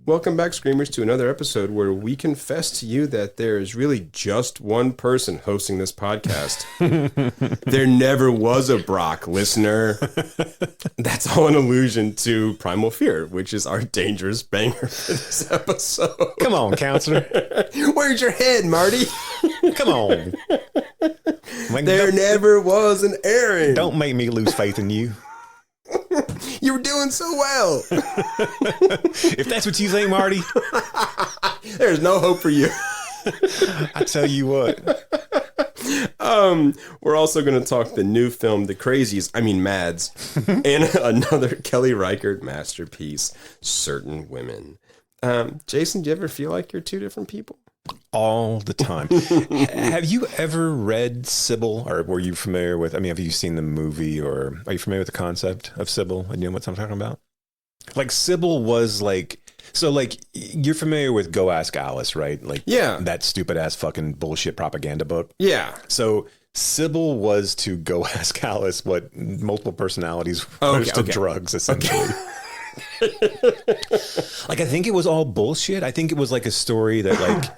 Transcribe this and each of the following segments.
Welcome back, Screamers, to another episode where we confess to you that there is really just one person hosting this podcast. There never was a Brock, listener. That's all an allusion to Primal Fear, which is our dangerous banger for this episode. Come on, counselor. Where's your head, Marty? Come on. There never was an Aaron. Don't make me lose faith in you. You were doing so well. If that's what you think, Marty, there's no hope for you. I tell you what. We're also going to talk the new film, The Crazies, MadS, and another Kelly Reichardt masterpiece, Certain Women. Jason, do you ever feel like you're two different people? All the time. Have you ever read Sybil, or were you familiar with, have you seen the movie, or are you familiar with the concept of Sybil? And you know what I'm talking about? Like, Sybil was like, so like, you're familiar with Go Ask Alice, right? Like, yeah, that stupid ass fucking bullshit propaganda book. Yeah. So Sybil was to Go Ask Alice what multiple personalities was to drugs, essentially. Okay. Like, I think it was all bullshit. I think it was like a story that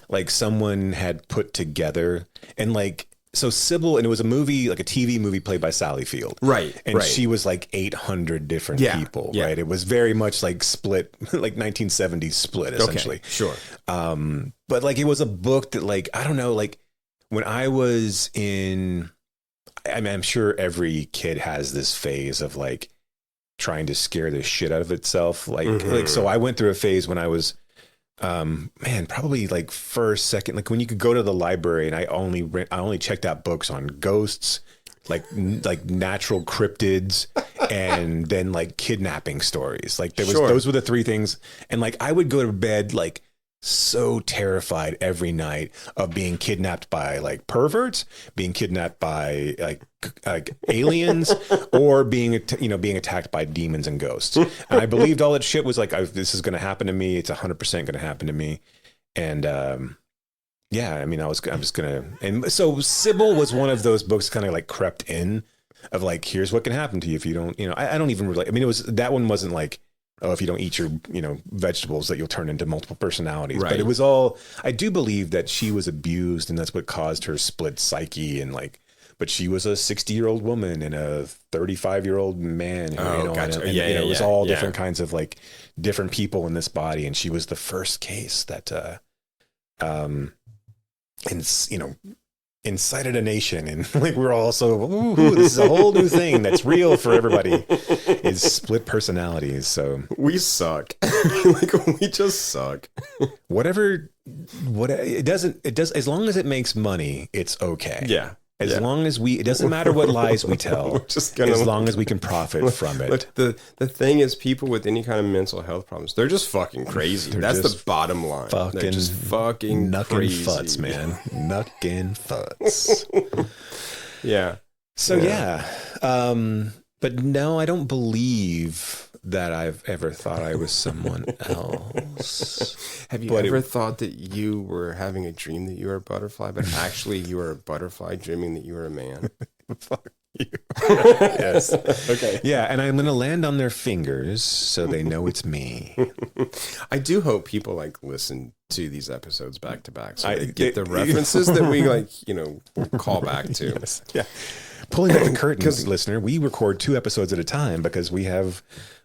like someone had put together, and like, so Sybil, and it was a movie, like a TV movie played by Sally Field. Right. And she was like 800 different people, right? It was very much like split, like 1970s split, essentially. Okay, sure. But like, it was a book that, like, I don't know, like when I was in, I'm sure every kid has this phase of like trying to scare the shit out of itself. Like, so I went through a phase when I was, probably like first, second, like when you could go to the library and I only checked out books on ghosts, like natural cryptids, and then like kidnapping stories. Like those were the three things. And like, I would go to bed like so terrified every night of being kidnapped by like perverts, being kidnapped by like aliens, or being attacked by demons and ghosts. And I believed all that shit was like, this is going to happen to me. It's 100% going to happen to me. And I was going to, and so Sybil was one of those books kind of like crept in of like, here's what can happen to you if you don't, I don't even really, that one wasn't like, oh, if you don't eat your, vegetables, that you'll turn into multiple personalities. Right. But it was all, I do believe that she was abused, and that's what caused her split psyche. And like, but she was a 60-year-old woman and a 35-year-old man. Gotcha. It was all different kinds of like different people in this body. And she was the first case that, incited a nation, and like we're all so, this is a whole new thing that's real for everybody, is split personalities. So we suck. Like, we just suck. What it does, as long as it makes money, it's okay. Yeah. As long as it doesn't matter what lies we tell, as long as we can profit from it. Look, the thing is, people with any kind of mental health problems, they're just fucking crazy. That's the bottom line. They're just fucking crazy. Futs, man. Knuckin' futs. Yeah. So, but no, I don't believe that I've ever thought I was someone else. Have you ever thought that you were having a dream that you were a butterfly, but actually you were a butterfly dreaming that you were a man? Fuck you. Yes. Okay. Yeah, and I'm going to land on their fingers so they know it's me. I do hope people like listen to these episodes back to back, so they get the references that we call back to. Yes. Yeah. Pulling back the curtains, listener, we record 2 episodes at a time because we have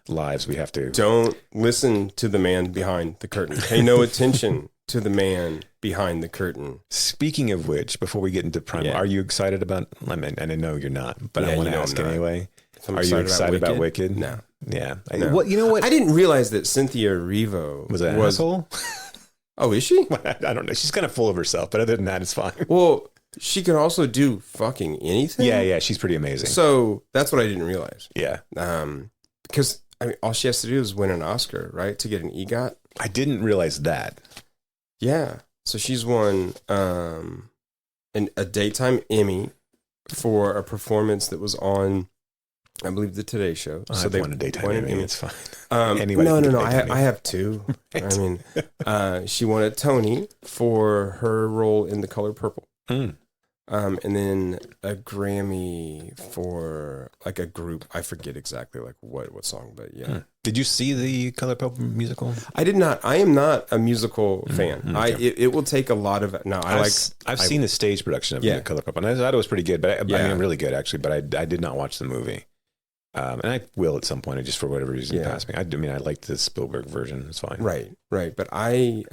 lives we have to. Don't listen to the man behind the curtain. Pay no attention to the man behind the curtain. Speaking of which, before we get into Primal, are you excited about, and I know you're not, but I want to ask anyway. Are you excited about Wicked? No. Yeah. No. You know what? I didn't realize that Cynthia Erivo was an asshole. Oh, is she? I don't know. She's kind of full of herself, but other than that, it's fine. Well, she can also do fucking anything. Yeah, she's pretty amazing. So that's what I didn't realize. Yeah. Because all she has to do is win an Oscar, right, to get an EGOT. I didn't realize that. Yeah. So she's won a daytime Emmy for a performance that was on, I believe, the Today Show. So they won a daytime Emmy. It's fine. No. I have 2. Right. I mean, she won a Tony for her role in The Color Purple. And then a Grammy for like a group. I forget exactly like what song, but yeah. Did you see the Color Purple musical? I did not. I am not a musical fan. Okay. It will take a lot of. No, I've seen the stage production of the Color Purple, and I thought it was pretty good. But I mean, really good actually. But I did not watch the movie. And I will at some point, just for whatever reason, pass me. I mean, I liked the Spielberg version. It's fine. Right. But I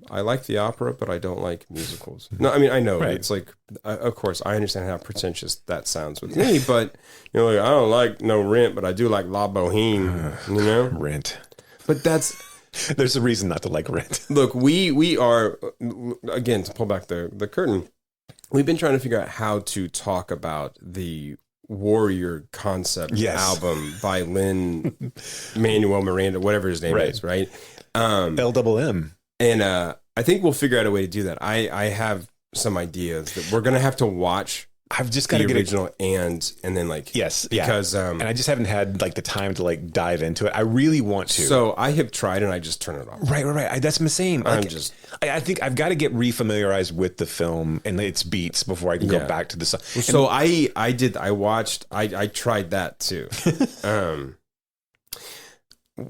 like the opera, but I don't like musicals. No, I mean, I know it's like, of course, I understand how pretentious that sounds with me, but you know, like, I don't like no Rent, but I do like La Boheme. You know, Rent. But there's a reason not to like Rent. Look, we are, again, to pull back the curtain. We've been trying to figure out how to talk about the Warrior concept album by Lin-Manuel Miranda, whatever his name is, right? LMM. And I think we'll figure out a way to do that. I have some ideas that we're gonna have to watch. I've just got the to original and then like because and I just haven't had like the time to like dive into it. I really want to. So I have tried and I just turn it off. Right. That's the same. Like, I think I've got to get refamiliarized with the film and its beats before I can go back to the song. So I tried that too.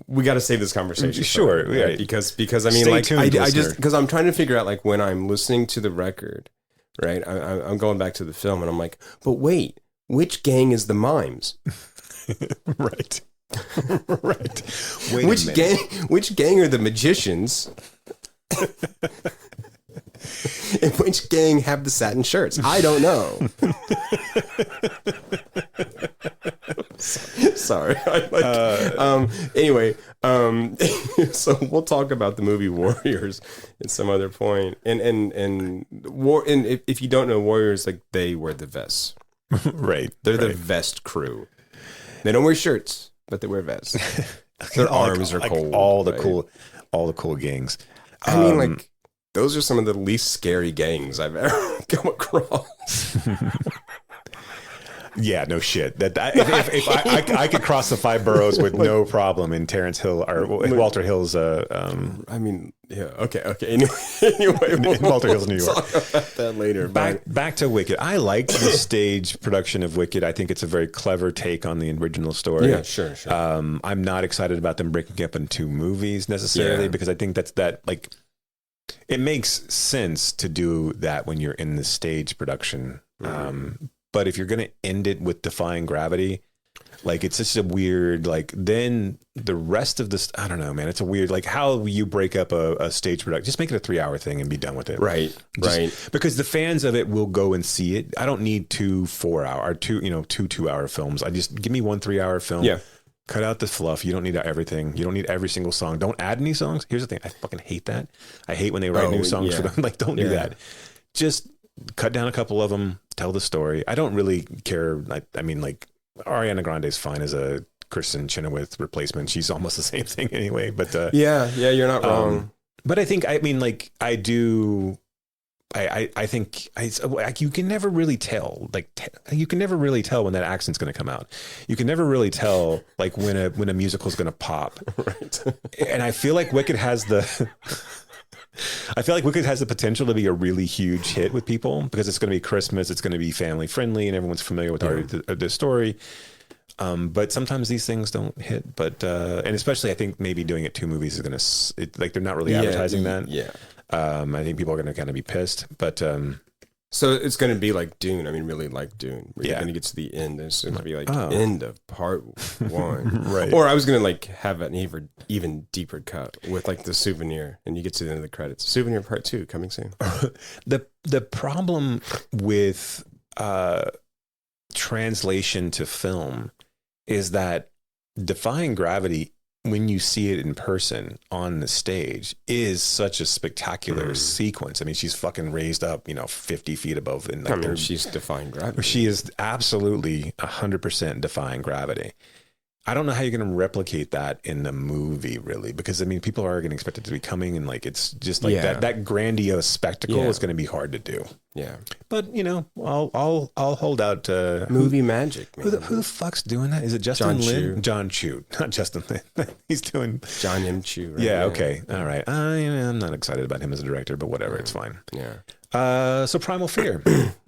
We got to save this conversation. Sure, right? Because I mean, stay like tuned, I just because I'm trying to figure out like when I'm listening to the record. Right, I'm going back to the film, and I'm like, but wait, which gang is the mimes? Right. Wait which gang are the magicians? And which gang have the satin shirts? I don't know. Sorry. Anyway, so we'll talk about the movie Warriors at some other point. And if you don't know Warriors, like they wear the vests. Right. They're the vest crew. They don't wear shirts, but they wear vests. Their arms are cold. All the cool gangs. I mean, like those are some of the least scary gangs I've ever come across. Yeah, no shit. That if I could cross the 5 boroughs with no problem in Terrence Hill or Walter Hill's. I mean, yeah, okay. Anyway, Walter Hill's New York. Talk about that later. Back to Wicked. I like the stage production of Wicked. I think it's a very clever take on the original story. Yeah, sure. I'm not excited about them breaking up into movies necessarily because I think that like it makes sense to do that when you're in the stage production. But if you're going to end it with Defying Gravity, like it's such a weird, like then the rest of this, I don't know, man, it's a weird, like how you break up a stage production, just make it a 3-hour thing and be done with it. Right. Because the fans of it will go and see it. I don't need 2 4-hour or 2 2-hour films. I just give me 1 3-hour film. Yeah. Cut out the fluff. You don't need everything. You don't need every single song. Don't add any songs. Here's the thing. I fucking hate that. I hate when they write new songs for them. Like, don't do that. Just cut down a couple of them, tell the story. I don't really care. I mean, like, Ariana Grande's fine as a Kristen Chenoweth replacement. She's almost the same thing anyway. But yeah, you're not wrong. But I think, I mean, like, I do. I think you can never really tell. You can never really tell when that accent's going to come out. You can never really tell like when a musical is going to pop. Right. And I feel like Wicked has the. I feel like Wicked has the potential to be a really huge hit with people because it's going to be Christmas, it's going to be family friendly, and everyone's familiar with the story. But sometimes these things don't hit. But and especially I think maybe doing it 2 movies is going to like they're not really advertising that. Yeah. I think people are going to kind of be pissed. But so it's going to be like Dune. I mean, really like Dune. We're going to get to the end. It's going to be like end of part 1. Right. Or I was going to like have an even deeper cut with like the souvenir, and you get to the end of the credits. Souvenir part 2 coming soon. The problem with translation to film is that Defying Gravity, when you see it in person on the stage, is such a spectacular sequence. I mean, she's fucking raised up, 50 feet above. And like she's defying gravity. She is absolutely 100% defying gravity. I don't know how you're going to replicate that in the movie, really, because I mean, people are going to expect it to be coming, and like it's just like that grandiose spectacle is going to be hard to do. Yeah, but I'll hold out. Movie magic. Man. Who the fuck's doing that? Is it Justin Lin? John Chu, not Justin Lin. He's doing John M. Chu. Right? Yeah. Okay. All right. I'm not excited about him as a director, but whatever. It's fine. Yeah. So Primal Fear.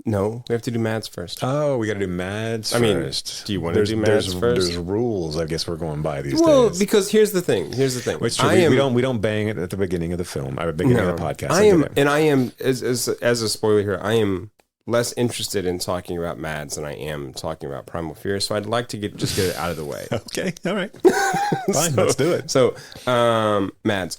No, we have to do MadS first. Oh, we got to do MadS I mean, first. do you want to do MadS first? There's rules, I guess we're going by these Well, days. because here's the thing. It's true. We don't bang it at the beginning of the film. At the beginning of the podcast. I am as a spoiler here. I am less interested in talking about MadS than I am talking about Primal Fear. So I'd like to get it out of the way. Okay, all right, fine, let's do it. So, MadS.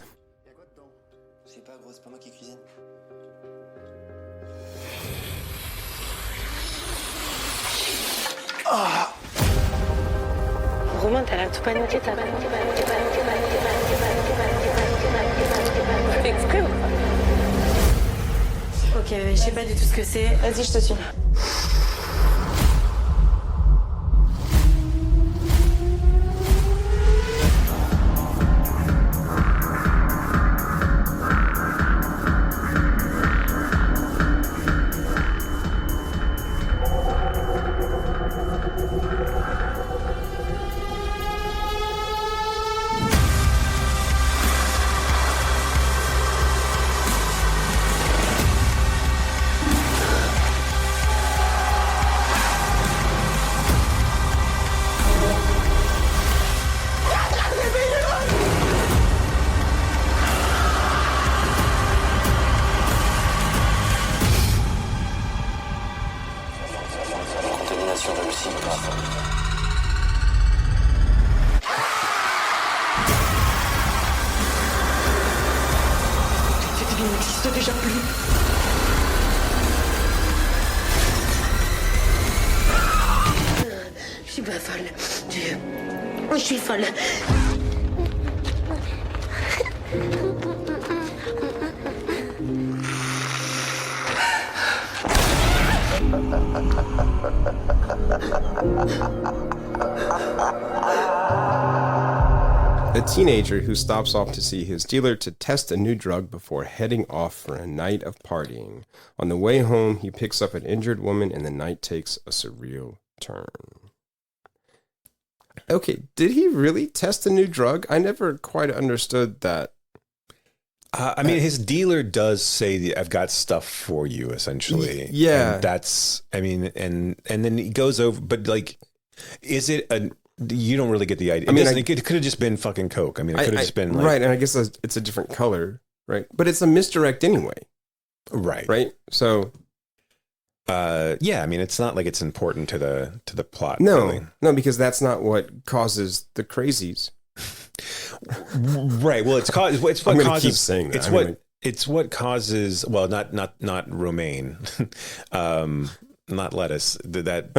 Romain, t'as l'air tout paniqué, t'as paniqué. Tu fais exprès ou pas? Ok, je sais pas du tout ce que c'est. Vas-y, je te suis. Déjà plus. Je suis pas folle. Je suis folle. A teenager who stops off to see his dealer to test a new drug before heading off for a night of partying. On the way home, he picks up an injured woman and the night takes a surreal turn. Okay, did he really test a new drug? I never quite understood that. I mean, his dealer does say, "I've got stuff for you," essentially. Yeah, and that's. I mean, and then he goes over, but like, is it a? You don't really get the idea. I mean, it could have just been fucking coke. I mean, it could have just been like, right. And I guess it's a different color, right? But it's a misdirect anyway, right? Right. So, yeah. I mean, it's not like it's important to the plot. No, really. No, because that's not what causes the crazies. Right. Well, it's what causes. Keep saying that. It's what causes. Well, not romaine. Not lettuce that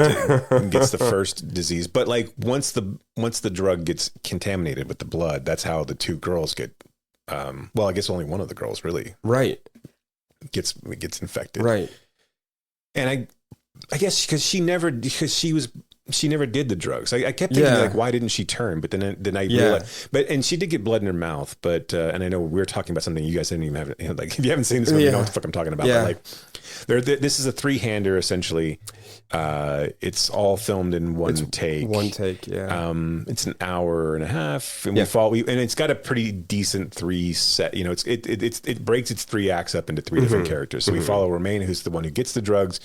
gets the first disease, but like once the drug gets contaminated with the blood, that's how the two girls get. Well, I guess only one of the girls really gets infected, right? And I guess because she never did the drugs. I kept thinking like, why didn't she turn? But then I realized, and she did get blood in her mouth. But and I know we're talking about something you guys didn't even have. Like, if you haven't seen this movie, you know what the fuck I'm talking about. Yeah. But like, this is a 3-hander essentially. It's all filmed in one take. One take, yeah. It's an hour and a half, and and it's got a pretty decent 3 set. You know, it breaks its 3 acts up into 3 different characters. So we follow Romaine, who's the one who gets the drugs,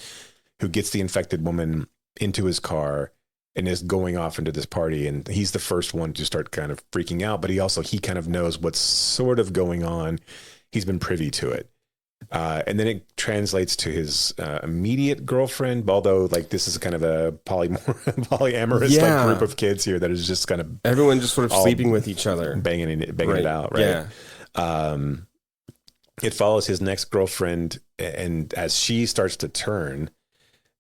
who gets the infected woman into his car and is going off into this party, and he's the first one to start kind of freaking out, but he kind of knows what's sort of going on. He's been privy to it. And then it translates to his immediate girlfriend, although like this is kind of a polyamorous like, group of kids here that is just kind of everyone just sort of sleeping with each other, banging it out, right? Yeah. It follows his next girlfriend, and as she starts to turn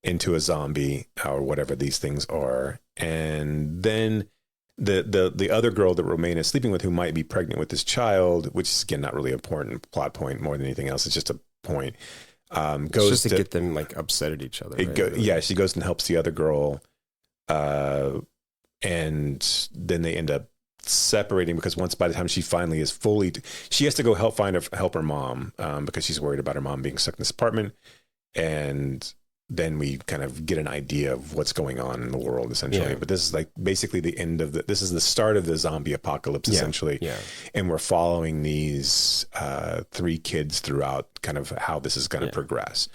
into a zombie or whatever these things are, and then the other girl that Romaine is sleeping with, who might be pregnant with this child, which is again not really an important plot point more than anything else, it's just a point, goes just to get them like upset at each other, right? She goes and helps the other girl, and then they end up separating because by the time she finally is fully, she has to go help her mom, because she's worried about her mom being stuck in this apartment. And then we kind of get an idea of what's going on in the world, essentially. Yeah. But this is like basically the end of this is the start of the zombie apocalypse, essentially. Yeah. And we're following these 3 kids throughout kind of how this is going to progress.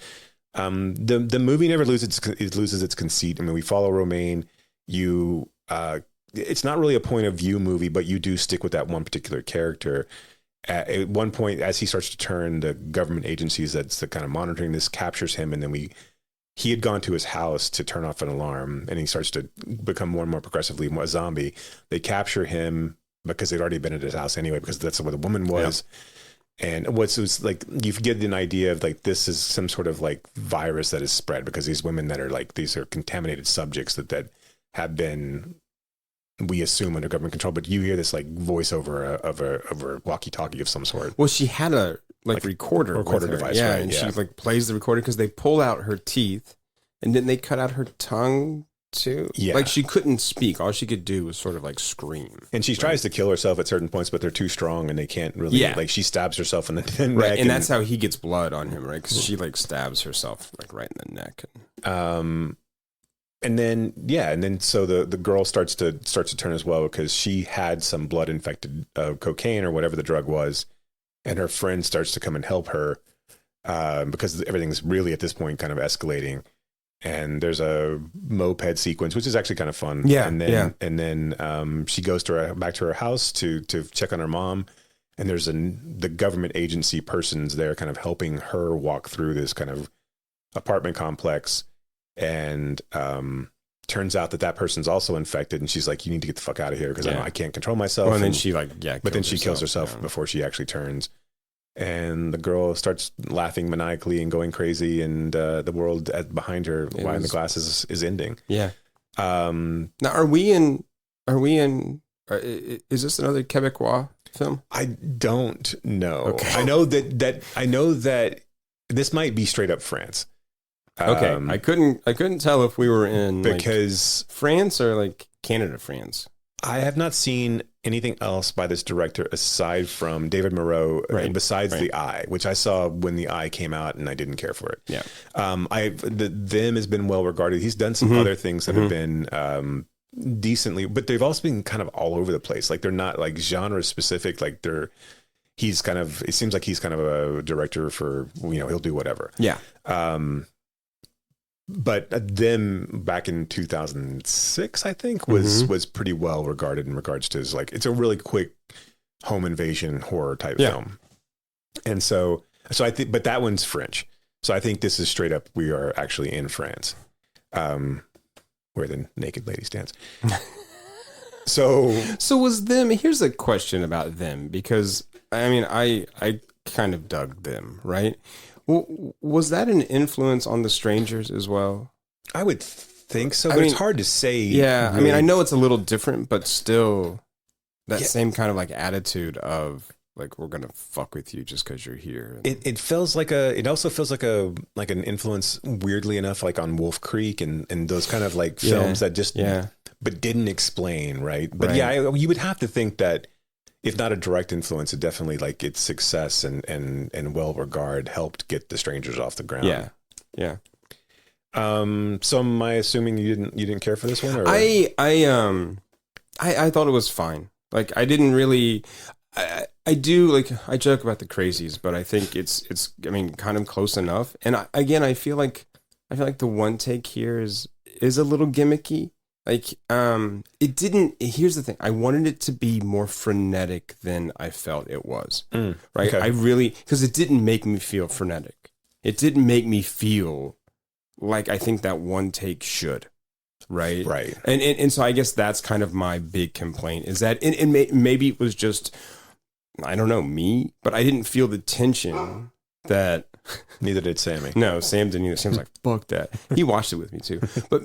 The movie never loses its conceit. I mean, we follow Romaine. It's not really a point of view movie, but you do stick with that one particular character. At one point, as he starts to turn, the government agencies that's kind of monitoring this captures him, and then he had gone to his house to turn off an alarm, and he starts to become more and more progressively a zombie. They capture him because they'd already been at his house anyway, because that's where the woman was. Yeah. And it was like, you get an idea of like, this is some sort of like virus that is spread because these women that are like, these are contaminated subjects that have been, we assume, under government control, but you hear this like voice over a walkie-talkie of some sort. Well, she had a recorder device, yeah, right? and yeah. she like plays the recorder because they pull out her teeth, and then they cut out her tongue too. Yeah, like she couldn't speak. All she could do was sort of like scream. And she tries to kill herself at certain points, but they're too strong and they can't really. Yeah. Like she stabs herself in the neck, right? And that's how he gets blood on him, right? Because she like stabs herself like right in the neck. And then so the girl starts to turn as well, because she had some blood infected cocaine or whatever the drug was, and her friend starts to come and help her because everything's really at this point kind of escalating. And there's a moped sequence, which is actually kind of fun. Yeah, and then she goes back to her house to check on her mom, and there's the government agency persons there kind of helping her walk through this kind of apartment complex. And turns out that person's also infected, and she's like, you need to get the fuck out of here because I can't control myself. Well, and then she kills herself before she actually turns. And the girl starts laughing maniacally and going crazy, and the world behind her behind the glass is ending. Yeah. Now, is this another Quebecois film? I don't know. Okay. I know that this might be straight up France. Okay, I couldn't tell if we were in because like France or like Canada, France. I have not seen anything else by this director aside from David Moreau, and besides The Eye, which I saw when The Eye came out, and I didn't care for it. Yeah, Them has been well regarded. He's done some other things that have been decently, but they've also been kind of all over the place. Like they're not like genre specific. Like it seems like he's kind of a director for, he'll do whatever. Yeah. But them back in 2006, I think, was pretty well regarded in regards to it's a really quick home invasion horror type film. And so I think, but that one's French. So I think this is straight up, we are actually in France, where the naked lady stands. So was them, here's a question about them, because I mean, I kind of dug them, right? Well, was that an influence on The Strangers as well? I would think so, but it's hard to say. Yeah, really. I mean, I know it's a little different, but still that same kind of like attitude of like, we're gonna fuck with you just because you're here. It also feels like an influence, weirdly enough, like on Wolf Creek and those kind of like films that just but didn't explain, right? But you would have to think that, if not a direct influence, it definitely like its success and well regard helped get The Strangers off the ground. Yeah. So am I assuming you didn't care for this one? Or? I thought it was fine. Like I didn't really. I do, like, I joke about the crazies, but I think it's I mean, kind of close enough. And I feel like the one take here is a little gimmicky. Like, it didn't, here's the thing. I wanted it to be more frenetic than I felt it was. Right. Okay. I really, because it didn't make me feel frenetic. It didn't make me feel like I think that one take should. Right. Right. And so I guess that's kind of my big complaint, is that maybe it was just, I don't know, me, but I didn't feel the tension that. Neither did Sammy. No, Sam didn't either. Sam's like, fuck that. He watched it with me too. But,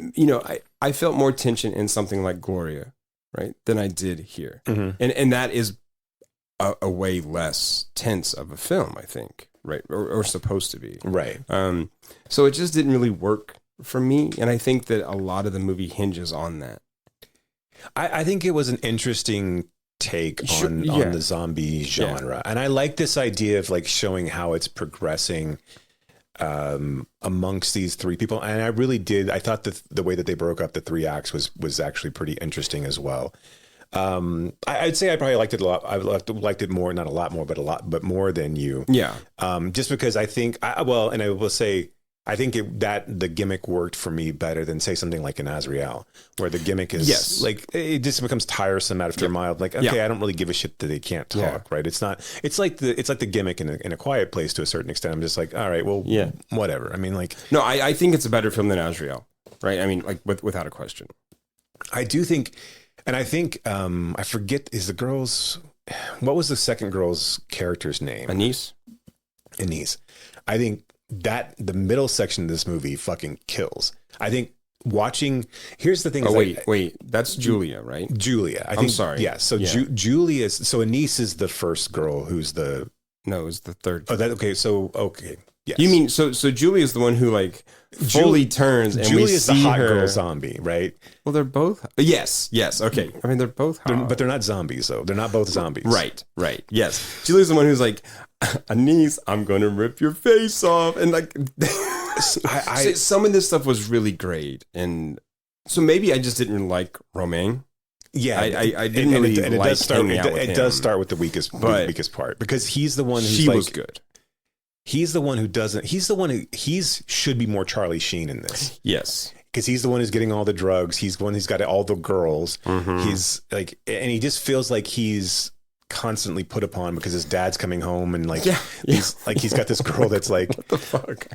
I felt more tension in something like Gloria, right, than I did here. Mm-hmm. And that is a way less tense of a film, I think, right, or supposed to be. Right. So it just didn't really work for me. And I think that a lot of the movie hinges on that. I think it was an interesting take on the zombie genre. And I like this idea of like showing how it's progressing. amongst these three people. And I really did. I thought that the way that they broke up the three acts was actually pretty interesting as well. I'd say I probably liked it a lot. I liked it more, not a lot more, but more than you. Yeah. Just because I think, and I will say, I think that the gimmick worked for me better than say something like an Azrael, where the gimmick is like, it just becomes tiresome after a mile. Like, okay, I don't really give a shit that they can't talk, right? It's like the gimmick in a Quiet Place to a certain extent. I'm just like, all right, well, whatever. I mean, like, no, I think it's a better film than Azrael, right? I mean, like without a question. I do think, and I think, I forget, what was the second girl's character's name? Anise. I think that the middle section of this movie fucking kills. I think here's the thing. Oh, wait, that's Julia, right? Julia. I'm sorry. Yeah. So so Anise is the first girl who's no, it's the third. Oh, okay. Yes. You mean, so Julia is the one who like fully turns and Julia we is the see hot her girl zombie, right? Well, they're both. Yes. Okay. I mean, they're both hot. But they're not zombies though. They're not both zombies. Right. Yes. Julia's the one who's like, Anise, I'm going to rip your face off. And like, some of this stuff was really great. And so maybe I just didn't like Romain. Yeah, I didn't really like hanging out with him. It does start with the weakest part, because he's the one who's she was good. He's the one who doesn't. He's the one who should be more Charlie Sheen in this. Yes, because he's the one who's getting all the drugs. He's the one who's got all the girls. Mm-hmm. He's like, and he just feels like he's constantly put upon because his dad's coming home and like he's got this girl that's like, what the fuck.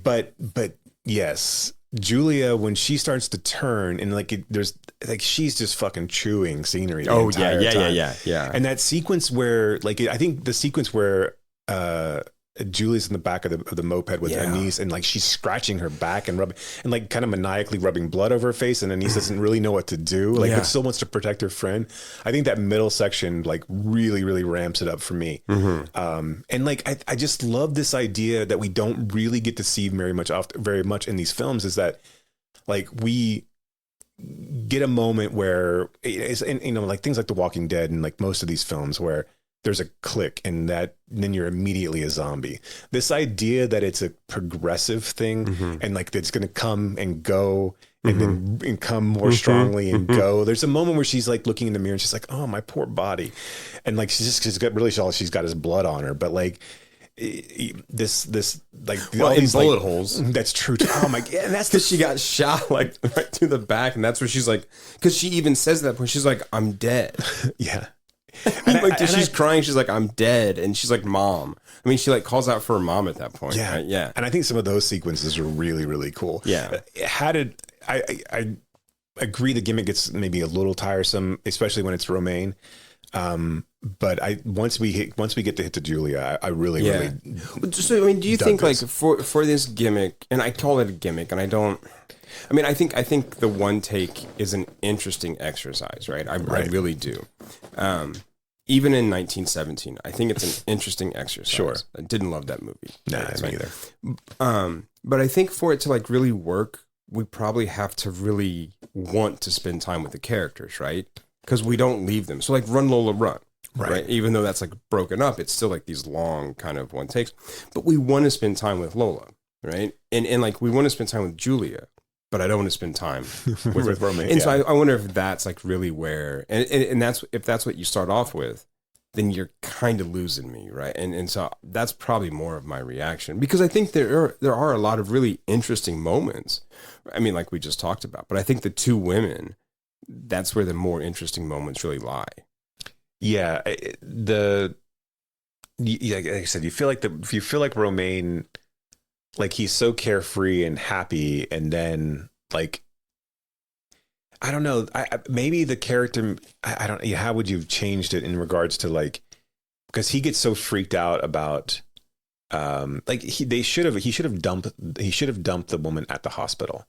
But yes, Julia, when she starts to turn and like there's like she's just fucking chewing scenery. Yeah. And that sequence where like I think the sequence where Julie's in the back of the moped with Anise and like she's scratching her back and rubbing and like kind of maniacally rubbing blood over her face, and Anise doesn't really know what to do, like but still wants to protect her friend. I think that middle section like really, really ramps it up for me. Mm-hmm. And like I just love this idea that we don't really get to see very much in these films, is that like we get a moment where it's, and you know, like things like The Walking Dead and like most of these films where there's a click and then you're immediately a zombie. This idea that it's a progressive thing and like it's going to come and go and then come more strongly and go. There's a moment where she's like looking in the mirror and she's like, oh, my poor body. And like, she's got really, she's got his blood on her, but like this like all in these bullet like, holes. That's true. Oh my God. And that's because she got shot like right through the back. And that's where she's like, because she even says at that point, she's like, I'm dead. Yeah. She's crying. She's like, I'm dead. And she's like, Mom. I mean, she like calls out for her mom at that point. Yeah. Right? Yeah. And I think some of those sequences are really, really cool. Yeah. I agree the gimmick gets maybe a little tiresome, especially when it's Romain. But once we get to hit to Julia, I really, really. So, I mean, do you think like for this gimmick, and I call it a gimmick, and I don't. I mean, I think the one take is an interesting exercise, right? I really do. Even in 1917, I think it's an interesting exercise. Sure. I didn't love that movie. Nah, me either. But I think for it to like really work, we probably have to really want to spend time with the characters, right? Because we don't leave them. So like Run Lola Run, right? Even though that's like broken up, it's still like these long kind of one takes. But we want to spend time with Lola, right? And like we want to spend time with Julia. But I don't want to spend time with Romain. And so I wonder if that's like really where, and that's, if that's what you start off with, then you're kind of losing me, right? And so that's probably more of my reaction, because I think there are a lot of really interesting moments. I mean, like we just talked about, but I think the two women, that's where the more interesting moments really lie. Yeah, like I said, you feel like Romain. Like he's so carefree and happy, and then like I don't know. Maybe the character. I don't. How would you have changed it in regards to like, because he gets so freaked out about, like he should have dumped the woman at the hospital,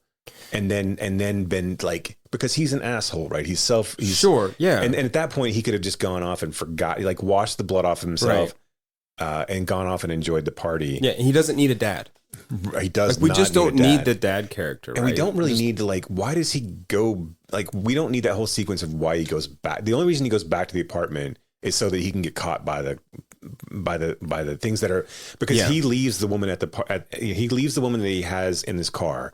and then been like, because he's an asshole, right? He's sure, yeah. And at that point, he could have just gone off and forgot, like washed the blood off himself, and gone off and enjoyed the party. Yeah, he doesn't need a dad. He does. Like, we just don't need the dad character, and we don't really need to like. Why does he go? Like, we don't need that whole sequence of why he goes back. The only reason he goes back to the apartment is so that he can get caught by the things that are, because he leaves the woman he leaves the woman that he has in his car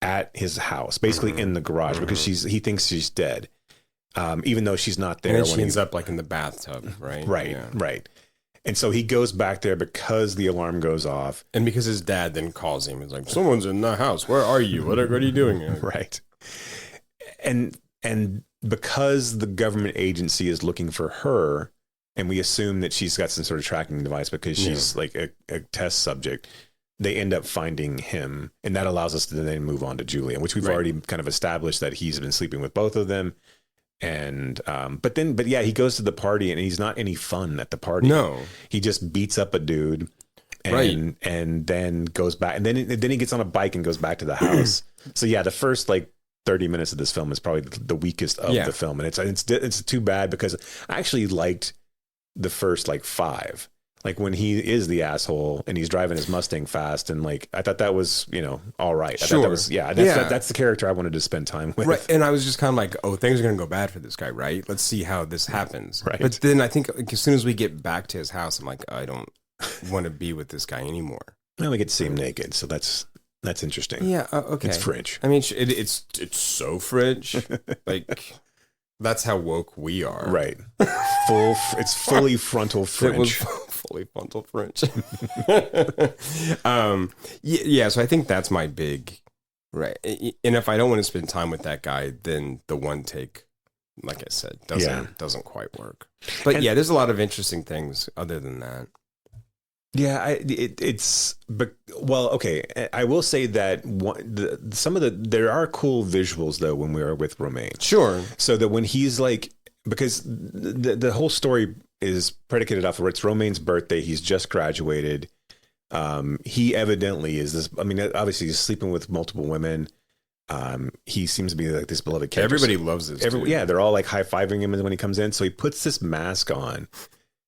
at his house, basically in the garage, because he thinks she's dead, even though she's not there. And then she ends up like in the bathtub, right? Right. And so he goes back there because the alarm goes off, and because his dad then calls him. He's like, "Someone's in the house. Where are you? What are you doing here?" Right. And because the government agency is looking for her, and we assume that she's got some sort of tracking device because she's like a test subject, they end up finding him, and that allows us to then move on to Julian, which we've already kind of established that he's been sleeping with both of them. And but he goes to the party, and he's not any fun at the party. No, he just beats up a dude, and then goes back, and then he gets on a bike and goes back to the house. So the first like 30 minutes of this film is probably the weakest of the film, and it's too bad, because I actually liked the first like 5. Like when he is the asshole and he's driving his Mustang fast, and like I thought that was, all right. I thought that was that's the character I wanted to spend time with. Right. And I was just kind of like, oh, things are going to go bad for this guy, right? Let's see how this happens. Right. But then I think as soon as we get back to his house, I'm like, I don't want to be with this guy anymore. Now we get to see him naked, so that's interesting. Yeah. Okay. It's French. I mean, it's so French. Like, that's how woke we are. Right. It's fully frontal French. It was fully frontal French. So I think that's my big, right. And if I don't want to spend time with that guy, then the one take, like I said, doesn't quite work. But there's a lot of interesting things other than that. Yeah, okay. I will say that there are cool visuals though when we are with Romain. Sure. So that when he's like, because the whole story is predicated off of it's Romain's birthday. He's just graduated. He evidently is this. I mean, obviously he's sleeping with multiple women. He seems to be like this beloved character. Everybody loves this. Yeah, they're all like high fiving him when he comes in. So he puts this mask on.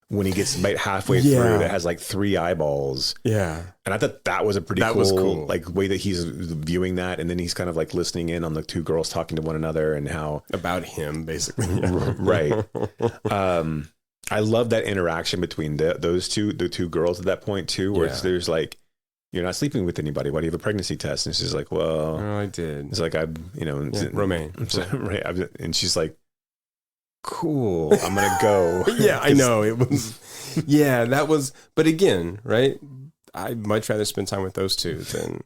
When he gets about halfway through, that has like 3 eyeballs. Yeah. And I thought that was a pretty cool like way that he's viewing that. And then he's kind of like listening in on the 2 girls talking to one another and how about him basically. Right. I love that interaction between the 2 girls at that point too, where there's like, you're not sleeping with anybody. Why do you have a pregnancy test? And she's like, well, I did. It's like, Romain. Right. And she's like, cool, I'm gonna go. Yeah, I know it was. Yeah, that was. But again, right? I'd much rather spend time with those 2 than.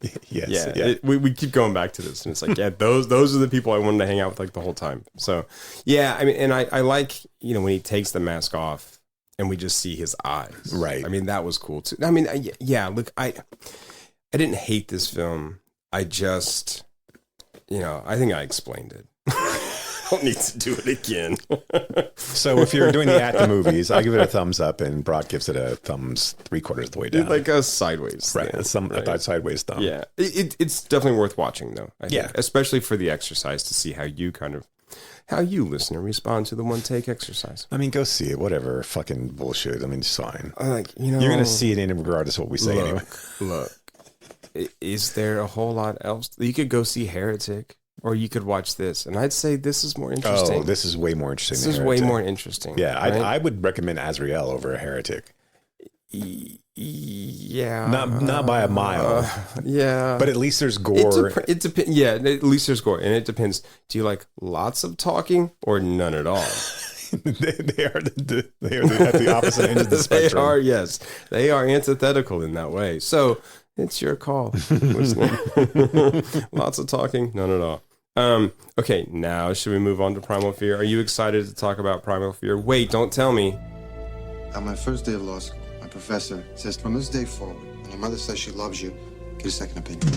We keep going back to this, and it's like, those are the people I wanted to hang out with like the whole time. So, I mean, and I like when he takes the mask off and we just see his eyes. Right. I mean, that was cool too. I mean, look, I didn't hate this film. I just, I think I explained it. Don't need to do it again. So if you're doing the at the movies, I give it a thumbs up, and Brock gives it a thumbs 3/4 of the way down. Like a sideways, right? A sideways thumb. Yeah, it's definitely worth watching though. I think, especially for the exercise to see how you listener respond to the one take exercise. I mean, go see it. Whatever, fucking bullshit. I mean, it's fine. You're gonna see it in regardless of what we say. Anyway. Look, is there a whole lot else? You could go see Heretic. Or you could watch this, and I'd say this is more interesting. Oh, this is way more interesting. This is way more interesting. Yeah, right? I would recommend Azrael over a Heretic. Yeah, not by a mile. But at least there's gore. It depends. Yeah, at least there's gore, and it depends. Do you like lots of talking or none at all? they are at the opposite end of the spectrum. They are antithetical in that way. So it's your call. Lots of talking, none at all. Okay, now should we move on to Primal Fear? Are you excited to talk about Primal Fear? Wait, don't tell me. On my first day of law school, my professor says from this day forward, when your mother says she loves you, get a second opinion.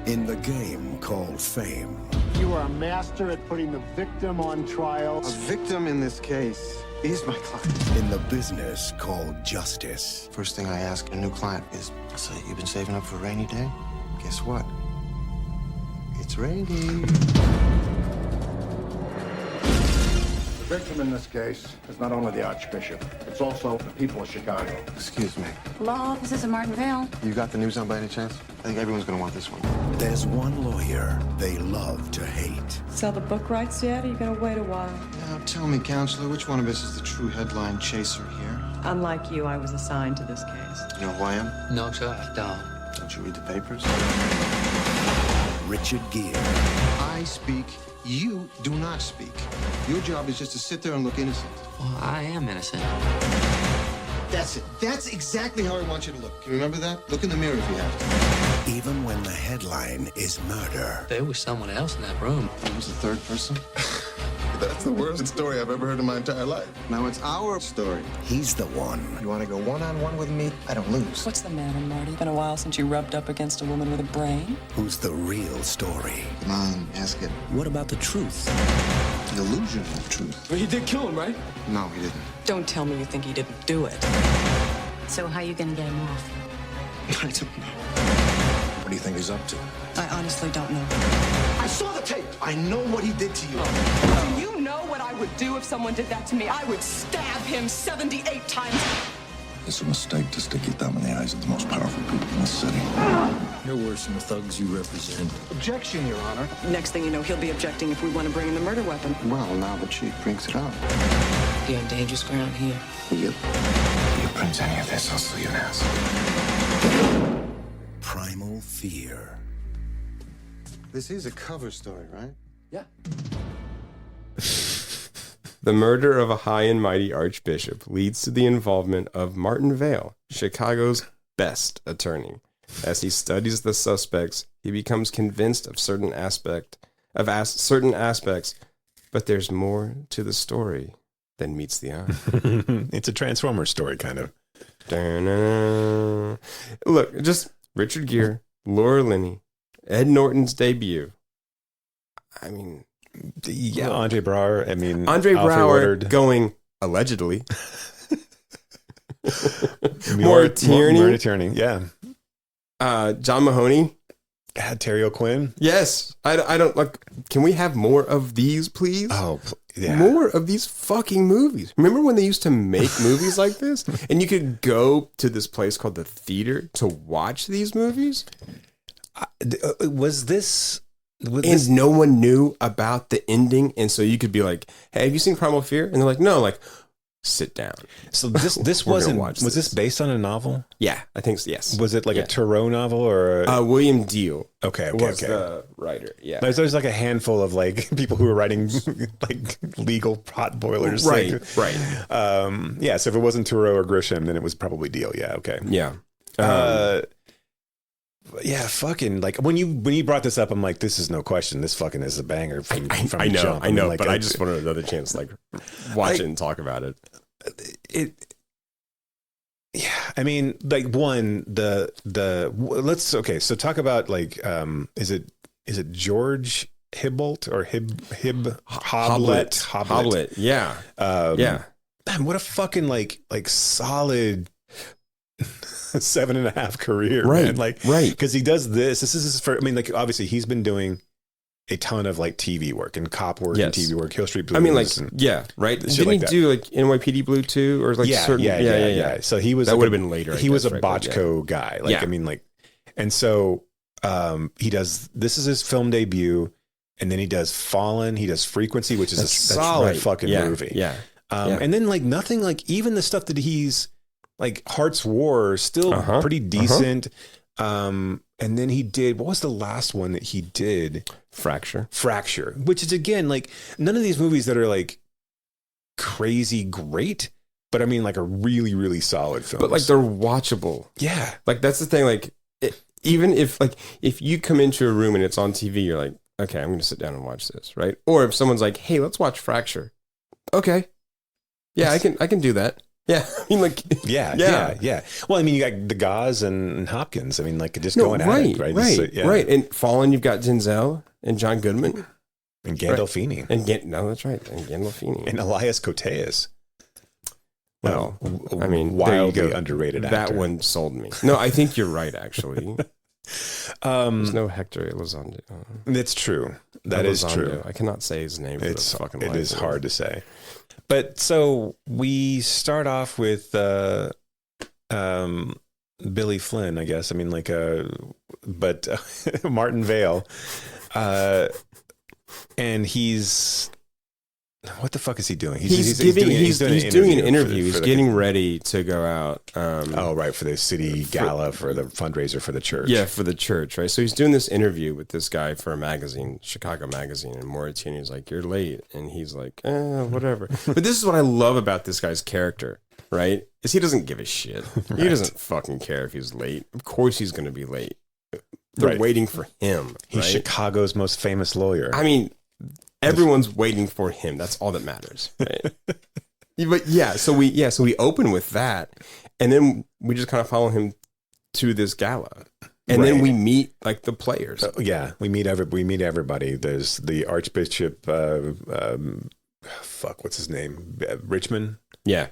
In the game called Fame. You are a master at putting the victim on trial. A victim in this case is my client. In the business called Justice. First thing I ask a new client is, so you've been saving up for a rainy day? Guess what? It's raining. The victim in this case is not only the Archbishop, it's also the people of Chicago. Excuse me. Law offices in Martinville. You got the news on by any chance? I think everyone's gonna want this one. There's one lawyer they love to hate. Sell the book rights yet, or you gotta wait a while? Now tell me, counselor, which one of us is the true headline chaser here? Unlike you, I was assigned to this case. You know who I am? No, sir, I don't. Don't you read the papers? Richard Gere. I speak. You do not speak. Your job is just to sit there and look innocent. Well, I am innocent. That's it. That's exactly how I want you to look. Can you remember that? Look in the mirror if you have to. Even when the headline is murder. There was someone else in that room. Who's the third person? That's the worst story I've ever heard in my entire life. Now it's our story. He's the one. You want to go one-on-one with me? I don't lose. What's the matter, Marty? Been a while since you rubbed up against a woman with a brain? Who's the real story. Come on, ask it. What about the truth? The illusion of truth. But he did kill him, right? No, he didn't. Don't tell me you think he didn't do it. So how you gonna get him off? I don't know. What do you think he's up to? I honestly don't know. I saw the tape. I know what he did to you. Do you know what I would do if someone did that to me? I would stab him 78 times. It's a mistake to stick your thumb in the eyes of the most powerful people in the city. You're worse than the thugs you represent. Objection, Your Honor. Next thing you know, he'll be objecting if we want to bring in the murder weapon. Well, now the chief brings it up. You're on dangerous ground here. You print any of this, I'll sue you an ass. Primal Fear. This is a cover story, right? Yeah. The murder of a high and mighty archbishop leads to the involvement of Martin Vale, Chicago's best attorney. As he studies the suspects, he becomes convinced of certain aspects, but there's more to the story than meets the eye. It's a Transformers story, kind of. Da-na. Look, just Richard Gere, Laura Linney, Ed Norton's debut. I mean, Yeah, Andre Braugher. I mean, Andre Alfred Braugher Woodard. going allegedly. More Tierney. Tierney. Yeah. John Mahoney. Terry O'Quinn. Yes. I don't like. Can we have more of these, please? Oh, yeah. More of these fucking movies. Remember when they used to make movies like this? And you could go to this place called the theater to watch these movies? Was this... And no one knew about the ending. And so you could be like, hey, have you seen Primal Fear? And they're like, no, like, sit down. So this We're wasn't... gonna watch Was this based on a novel? Yeah, I think so, yes. Was it like Yeah. a Thoreau novel or... William Deal okay. was the writer. Yeah. There's like a handful of like people who were writing like legal pot boilers. Right, like, right. Yeah, so if it wasn't Thoreau or Grisham, then it was probably Deal. Yeah, okay. Yeah. Yeah, fucking like when you brought this up, I'm like, this is no question. This fucking is a banger from I know, jump. I know, mean, like, but I just wanted another chance to like watch it and talk about it. Yeah, I mean, like so talk about like is it George Hibbolt or Hoblet? Yeah. Yeah. Man, what a fucking like solid 7.5 career, Right, man. Like, right. Because he does this. This is his first. I mean, like, obviously, he's been doing a ton of like TV work and cop work and TV work, Hill Street Blues. I mean, like, yeah, right. Didn't he do like NYPD Blue too, or like certain? Yeah. So he was that would have been later. He was a Botchko guy. Like, I mean, like, and so he does. This is his film debut, and then he does Fallen. He does Frequency, which is a solid fucking movie. Yeah. And then like nothing, like even the stuff that he's like Heart's War, still pretty decent. And then he did, what was the last one that he did? Fracture, which is again, like none of these movies that are like crazy great, but I mean like a really, really solid film. But like they're watchable. Yeah. Like that's the thing. Like even if you come into a room and it's on TV, you're like, okay, I'm going to sit down and watch this. Right. Or if someone's like, hey, let's watch Fracture. Okay. Yeah, I can do that. Yeah, I mean, like, yeah. Well, I mean, you got the Gauze and Hopkins. I mean, like, just going at it, right? Right. And Fallen, you've got Denzel and John Goodman and Gandolfini, no, that's right, and Gandolfini and Elias Koteas. Well, I mean, wildly underrated actor. That one sold me. No, I think you're right. Actually, there's no Hector Elizondo. That's true. That is true. I cannot say his name. It is hard to say. But so we start off with Billy Flynn, I guess. I mean, like, but Martin Vale, and he's What the fuck is he doing? He's doing an interview. He's getting ready to go out. Right, for the city gala, for the fundraiser for the church. Yeah, for the church, right? So he's doing this interview with this guy for a magazine, Chicago magazine, and Mauritania's like, "You're late," and he's like, "Whatever." But this is what I love about this guy's character, right? Is he doesn't give a shit. Right. He doesn't fucking care if he's late. Of course he's going to be late. They're waiting for him. He's right? Chicago's most famous lawyer. I mean, everyone's waiting for him. That's all that matters, right? But so we open with that, and then we just kind of follow him to this gala, and then we meet like the players. We meet everybody. There's the Archbishop. What's his name? Richmond. Yeah.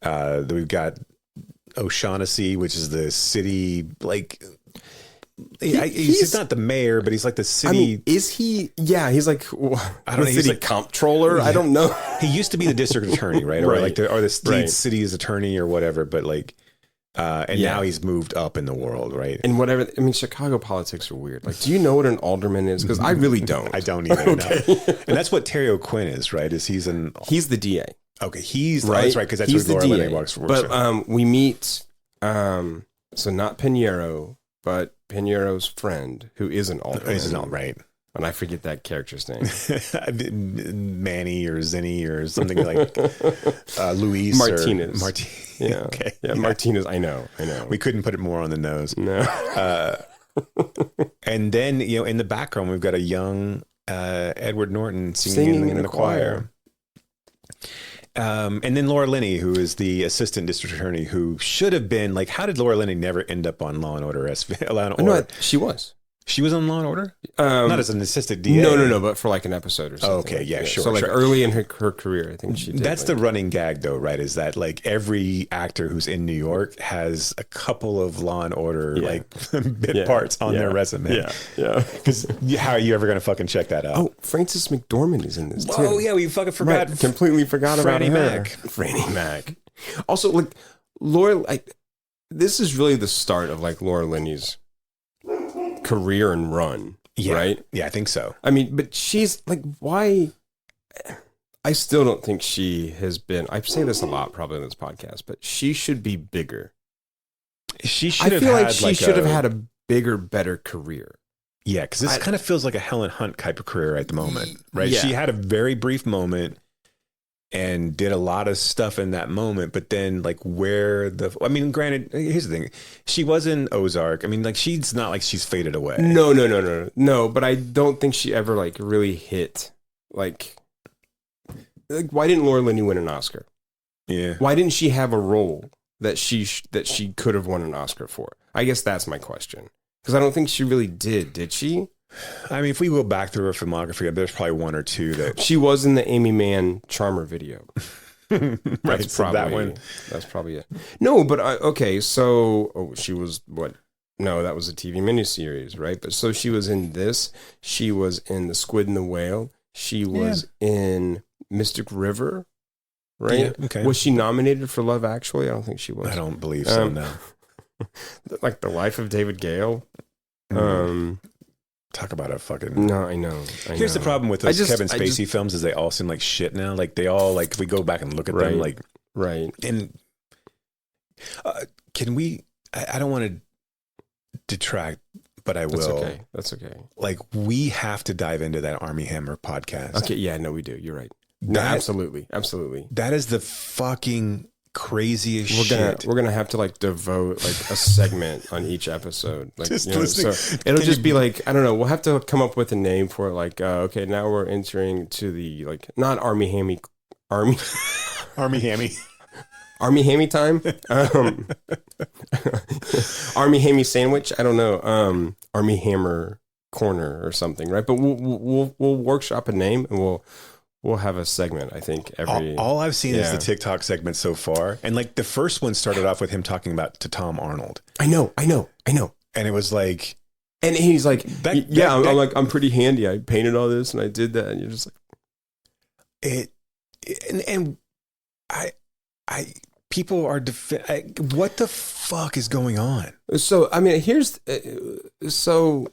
We've got O'Shaughnessy, which is the city like. He's not the mayor, but he's like the city. I mean, is he? Yeah, he's like I don't know. He's like comptroller. Yeah. I don't know. He used to be the district attorney, right? Or like the city's attorney or whatever. But like, now he's moved up in the world, right? And whatever. I mean, Chicago politics are weird. Like, do you know what an alderman is? Because I really don't. I don't either. Okay. No. And that's what Terry O'Quinn is, right? He's the DA. Okay, he's right. That's right, because that's he's what the Laura DA. Linney works for. But we meet. So not Pinheiro, but Pinheiro's friend, who is an alderman. Right. And I forget that character's name. Manny or Zinny or something like Luis Martinez. Yeah. Okay. Yeah, Martinez. I know. We couldn't put it more on the nose. No. And then, in the background, we've got a young Edward Norton singing in the choir. And then Laura Linney, who is the assistant district attorney, who should have been like, how did Laura Linney never end up on Law and Order? No, she was. She was on Law and Order? Not as an assistant DA. No, but for like an episode or something. Oh, okay, yeah, sure. So like early in her career, I think she did. That's the running gag though, right? Is that like every actor who's in New York has a couple of Law and Order bit parts on their resume. Yeah. Because how are you ever going to fucking check that out? Oh, Frances McDormand is in this too. Oh yeah, we fucking forgot. Right, completely forgot about Franny her. Mac. Franny Mac. Also, like Laura, this is really the start of like Laura Linney's career and run. Yeah. Right? Yeah, I think so. I mean, but she's like, why? I still don't think she has been. I say this a lot probably in this podcast, but she should be bigger. She should have. I feel like she should have had a bigger, better career. Yeah, because this kind of feels like a Helen Hunt type of career at the moment, right? Yeah. She had a very brief moment and did a lot of stuff in that moment, but then like granted, here's the thing. She was in Ozark. I mean, like she's not like she's faded away. No, but I don't think she ever like really hit like why didn't Laura Linney win an Oscar? Yeah. Why didn't she have a role that she could have won an Oscar for? I guess that's my question. Because I don't think she really did she? I mean, if we go back through her filmography, there's probably one or two that she was in the Amy Mann Charmer video. That's probably that one. That's probably it. No, but okay. So she was what? No, that was a TV miniseries, right? But so she was in this. She was in The Squid and the Whale. She was in Mystic River, right? Yeah, okay. Was she nominated for Love Actually? I don't think she was. I don't believe so. No. Like The Life of David Gale. Talk about a fucking... No, I know. Here's the problem with those Kevin Spacey films is they all seem like shit now. Like they all like, if we go back and look at them, like... Right. And can we... I don't want to detract, but I will. That's okay. Like we have to dive into that Armie Hammer podcast. Okay, yeah, no, we do. You're right. No, absolutely. That is the fucking... craziest shit. We're gonna have to like devote like a segment on each episode. Like, just so it'll just be like, I don't know. We'll have to come up with a name for it. Like, okay, now we're entering to the like not Armie Hammy time. Armie Hammy sandwich. I don't know. Armie Hammer corner or something, right? But we'll workshop a name and we'll have a segment, I think, every... All I've seen is the TikTok segment so far. And like the first one started off with him talking about to Tom Arnold. I know. And it was like... And he's like, I'm pretty handy. I painted all this and I did that. And you're just like... People are... what the fuck is going on? So, I mean, here's... So...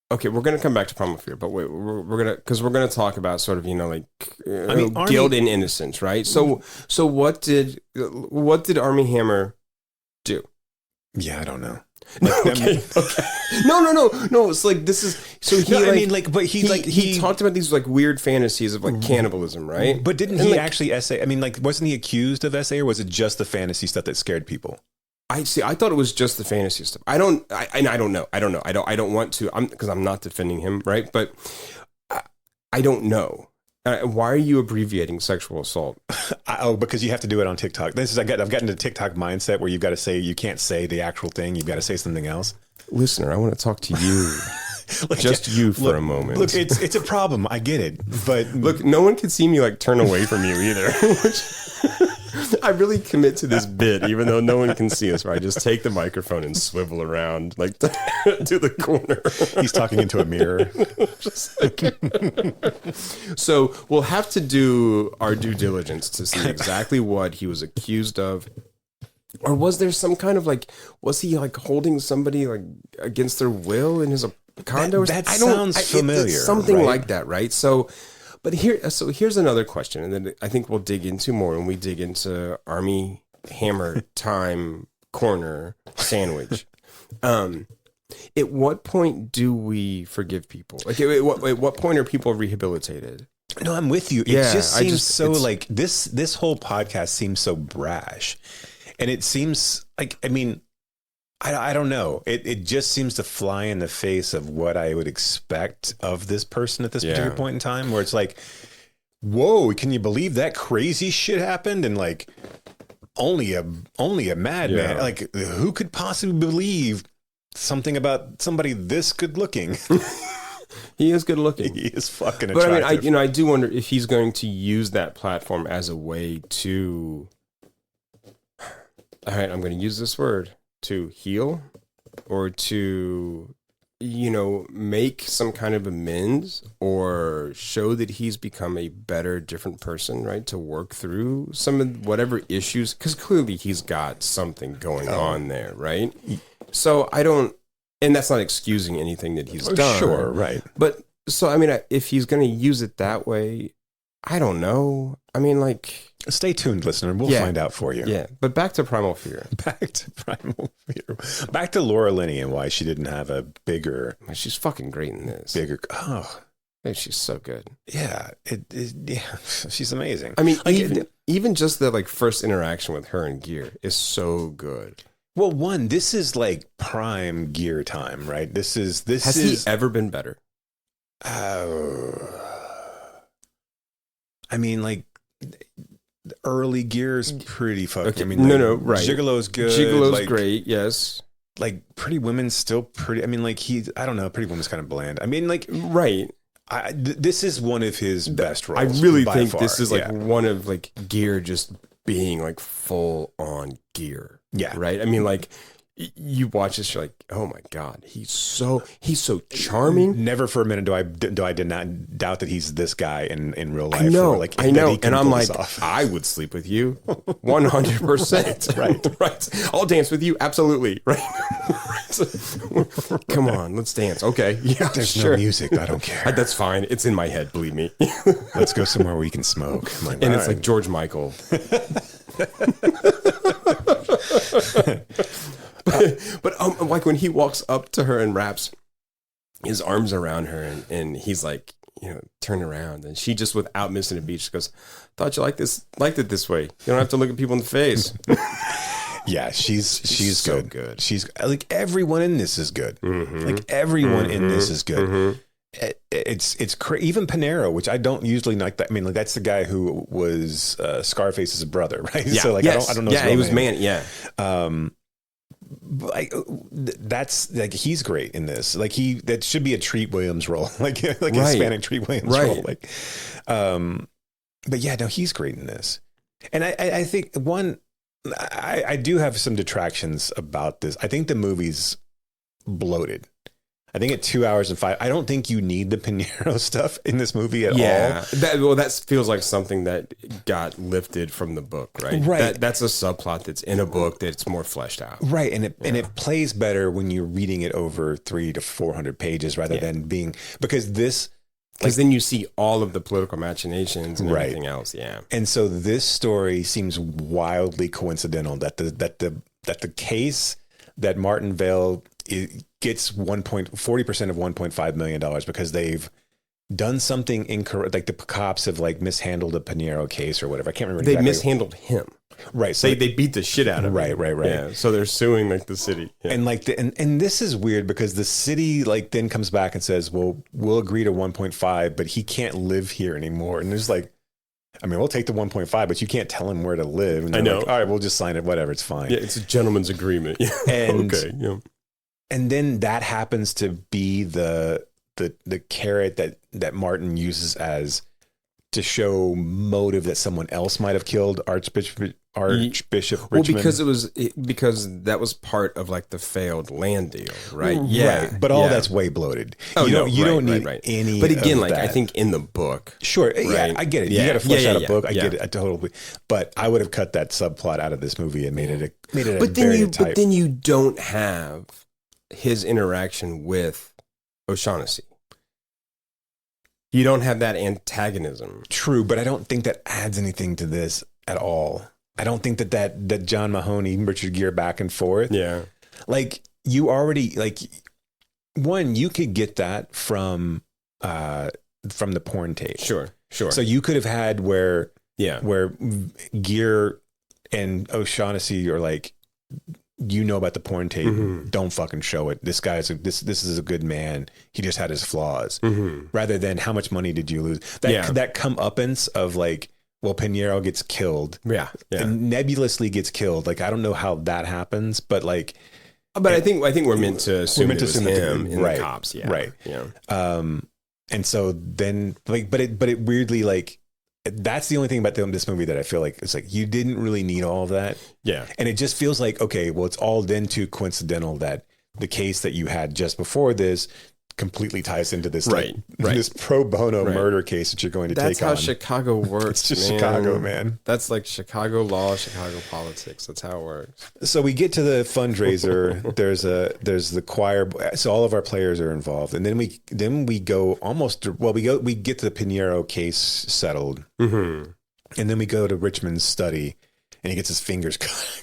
Okay, we're gonna come back to Primal Fear, but wait, we're gonna talk about sort of Armie, guilt and innocence, right? So what did Armie Hammer do? Yeah, I don't know. Okay. No. It's like this is so he but he talked about these like weird fantasies of like cannibalism, right? But didn't he actually essay? I mean, like, wasn't he accused of essay, or was it just the fantasy stuff that scared people? I thought it was just the fantasy stuff. I don't know. I don't want to. Because I'm not defending him, right? But I don't know. Why are you abbreviating sexual assault? Because you have to do it on TikTok. I've gotten to TikTok mindset where you've got to say, you can't say the actual thing. You've got to say something else. Listener, I want to talk to you. For a moment. Look, it's a problem. I get it. But look, no one can see me like turn away from you either. I really commit to this bit, even though no one can see us, where I just take the microphone and swivel around like to the corner. He's talking into a mirror. Just like... So we'll have to do our due diligence to see exactly what he was accused of. Or was there some kind of like, was he like holding somebody like against their will in his condo? That sounds familiar. It's something like that, right? So, but here's another question, and then I think we'll dig into more when we dig into Armie Hammer time corner sandwich. At what point do we forgive people? Like, at what point are people rehabilitated? No, I'm with you. It just seems like this whole podcast seems so brash. And it seems like, I mean, I don't know. It just seems to fly in the face of what I would expect of this person at this particular point in time, where it's like, whoa, can you believe that crazy shit happened? And like, only a madman. Like, who could possibly believe something about somebody this good looking? He is good looking. He is fucking attractive. But I mean, I do wonder if he's going to use that platform as a way to... All right, I'm going to use this word, to heal or to, make some kind of amends or show that he's become a better, different person, right? To work through some of whatever issues, because clearly he's got something going on there, right? So and that's not excusing anything that he's done. Sure, right. But so, I mean, if he's going to use it that way, I don't know. I mean, like... Stay tuned, listener. We'll find out for you. Yeah, but back to Primal Fear. Back to Laura Linney and why she didn't have a bigger... She's fucking great in this. Hey, she's so good. Yeah, she's amazing. I mean, even just the like first interaction with her and Gear is so good. Well, this is like prime Gear time, right? Has he ever been better? I mean, like... The early Gear's pretty fucking. Okay. I mean, right. Gigolo's good. Gigolo's great. Yes. Like Pretty Woman's still pretty. I mean, like I don't know. Pretty Woman's kind of bland. I mean, like right. This is one of his best roles. I really think this is like one of like Gear just being like full on Gear. Yeah. Right. I mean, like. You watch this, you're like, oh my God, he's so charming. Never for a minute do I did not doubt that he's this guy in real life. I know, and I'm like, off. I would sleep with you, 100%. Right. I'll dance with you, absolutely. Right. Come on, let's dance. Okay, yeah, there's no music. I don't care. That's fine. It's in my head. Believe me. Let's go somewhere where we can smoke. Like, and it's like George Michael. But like when he walks up to her and wraps his arms around her and he's like, turn around, and she just without missing a beat, she goes, "Thought you liked it this way. You don't have to look at people in the face." Yeah, she's so good. She's like everyone in this is good. Mm-hmm. Like everyone in this is good. Mm-hmm. It's even Panero, which I don't usually like that. I mean, like that's the guy who was Scarface's brother, right? Yeah. So like I don't know. Yeah, he was man. Yeah. Like that's like he's great in this. Like that should be a Treat Williams role, like a Hispanic Treat Williams role. Like, but yeah, no, he's great in this. And I think I do have some detractions about this. I think the movie's bloated. I think at 2 hours and 5, I don't think you need the Pinheiro stuff in this movie at all. That feels like something that got lifted from the book, right? Right. That's a subplot that's in a book that's more fleshed out. Right. And it plays better when you're reading it over 300 to 400 pages rather than being, because then you see all of the political machinations and everything else. Yeah. And so this story seems wildly coincidental that the case that Martin Vale gets 40% of $1.5 million because they've done something incorrect. Like the cops have like mishandled a Pinheiro case or whatever. I can't remember. They mishandled him. Right. So they beat the shit out of him. Right. Yeah. So they're suing like the city. Yeah. And like and this is weird because the city like then comes back and says, well, we'll agree to 1.5, but he can't live here anymore. And there's like, I mean, we'll take the 1.5, but you can't tell him where to live. And I know. Like, all right, we'll just sign it. Whatever. It's fine. Yeah. It's a gentleman's agreement. Yeah. And, okay. Yeah. And then that happens to be the carrot that Martin uses as to show motive that someone else might have killed Archbishop Richmond. Well, because that was part of like the failed land deal, right? Right. But all that's way bloated. You don't need any. But again, like that. I think in the book, sure, right? yeah, I get it. Yeah. You got to flesh out a book. I yeah. get it. I totally. But I would have cut that subplot out of this movie and made it. But then you don't have his interaction with O'Shaughnessy. You don't have that antagonism. True, but I don't think that adds anything to this at all. I don't think that John Mahoney, Richard Gere back and forth. Yeah. Like you already like one, you could get that from the porn tape. Sure. So you could have had where Gere and O'Shaughnessy are like, you know about the porn tape. Mm-hmm. Don't fucking show it. This guy's this is a good man. He just had his flaws. Mm-hmm. Rather than how much money did you lose? That comeuppance of like, well, Pinheiro gets killed. Yeah. And nebulously gets killed. Like I don't know how that happens, but like. But I think we're meant to assume it was him in right, the cops. Yeah. Right. Yeah. And so then like, but it weirdly like. That's the only thing about this movie that I feel like it's like you didn't really need all of that. Yeah. And it just feels like, okay, well, it's all then too coincidental that the case that you had just before this completely ties into this, this pro bono murder case that you're going to take on. That's how Chicago works. It's just Chicago, man. That's like Chicago law, Chicago politics. That's how it works. So we get to the fundraiser. there's the choir. So all of our players are involved, and then we go we get the Pinheiro case settled, and then we go to Richmond's study. And he gets his fingers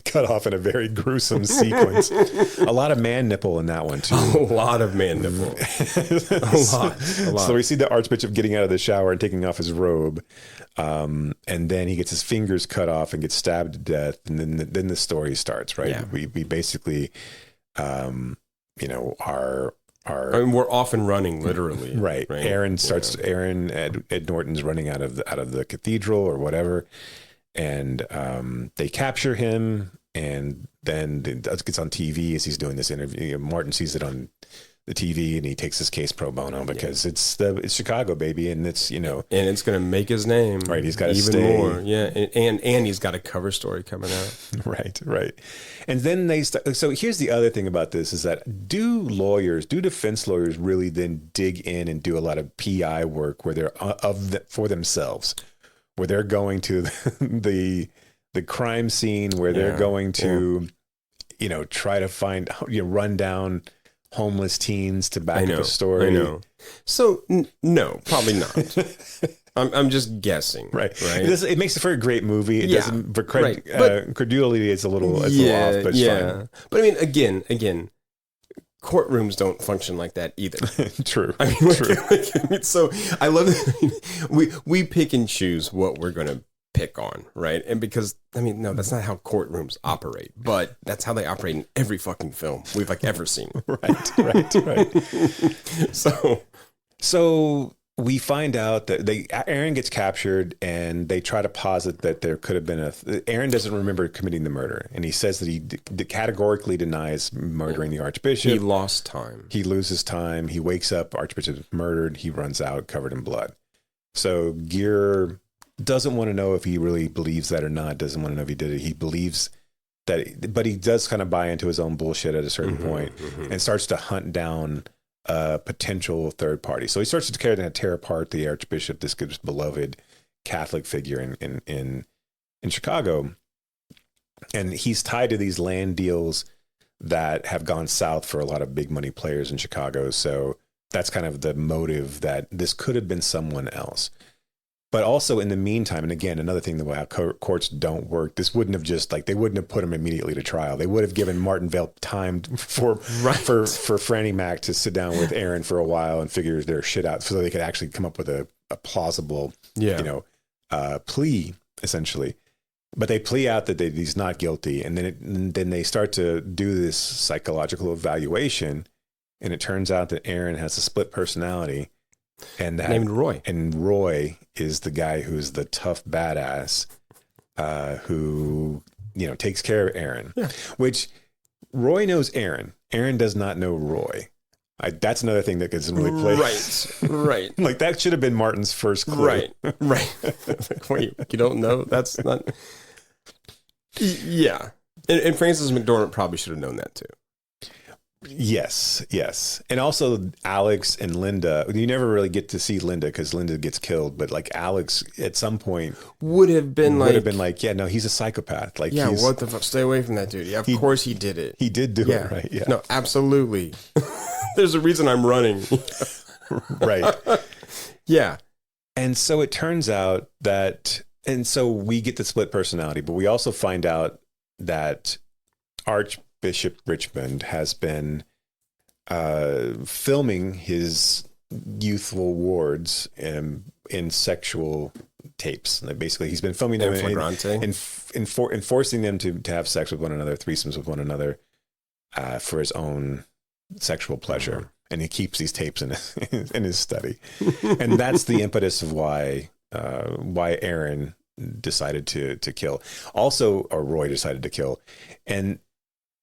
cut off in a very gruesome sequence. A lot of man nipple in that one, too. A lot of man nipple. a lot. So we see the Archbishop getting out of the shower and taking off his robe. And then he gets his fingers cut off and gets stabbed to death. And then the story starts, right? Yeah. We basically, are... I mean, we're off and running, literally. Right. Aaron Ed Norton's running out of the cathedral or whatever. And they capture him, and then it gets on TV as he's doing this interview. Martin sees it on the TV, and he takes his case pro bono because it's Chicago, baby, and it's and it's going to make his name. Right, he's got to even stay. more. Yeah, and he's got a cover story coming out. Right. And then they start. So here's the other thing about this is that do defense lawyers really then dig in and do a lot of PI work where they're for themselves? Where they're going to the crime scene, where they're going to, try to find, run down homeless teens to back up the story. I know. So no, probably not. I'm just guessing. Right. It makes it for a great movie. It doesn't. For credulity, it's a little off, but it's fine. But I mean, again. Courtrooms don't function like that either. True. I mean, true. So I love that we pick and choose what we're going to pick on, right? And because no, that's not how courtrooms operate, but that's how they operate in every fucking film we've ever seen. Right. So we find out that Aaron gets captured, and they try to posit that there could have been Aaron doesn't remember committing the murder, and he says that he categorically denies murdering the Archbishop. He lost time. He loses time. He wakes up, Archbishop is murdered. He runs out covered in blood. So Gere doesn't want to know if he really believes that or not. Doesn't want to know if he did it. He believes that, but he does kind of buy into his own bullshit at a certain point and starts to hunt down a potential third party. So he starts to tear apart the Archbishop, this good beloved Catholic figure in Chicago. And he's tied to these land deals that have gone south for a lot of big money players in Chicago. So that's kind of the motive, that this could have been someone else. But also in the meantime, and again, another thing that how courts don't work, this wouldn't have just like, they wouldn't have put him immediately to trial. They would have given Martinvale time for Franny Mac to sit down with Aaron for a while and figure their shit out, so they could actually come up with a plausible, plea, essentially. But they plea out that he's not guilty, and then they start to do this psychological evaluation, and it turns out that Aaron has a split personality. And named Roy. And Roy is the guy who's the tough badass who, takes care of Aaron. Yeah. Which Roy knows Aaron. Aaron does not know Roy. That's another thing that gets really played. Right. Like that should have been Martin's first clue. Right. Like, wait, you don't know? That's not... Yeah. And Frances McDormand probably should have known that too. Yes. And also Alex and Linda, you never really get to see Linda because Linda gets killed, but like Alex at some point would have been like, yeah, no, he's a psychopath. Like, yeah, what the fuck? Stay away from that dude. Yeah, of course he did it. He did do it, right? Yeah. No, absolutely. There's a reason I'm running. Right. Yeah. And so it turns out and so we get the split personality, but we also find out that Archbishop Richmond has been filming his youthful wards in sexual tapes. Like basically, he's been filming them and forcing them to have sex with one another, threesomes with one another, for his own sexual pleasure. Mm-hmm. And he keeps these tapes in his study, and that's the impetus of why Aaron decided to kill. Or Roy decided to kill, and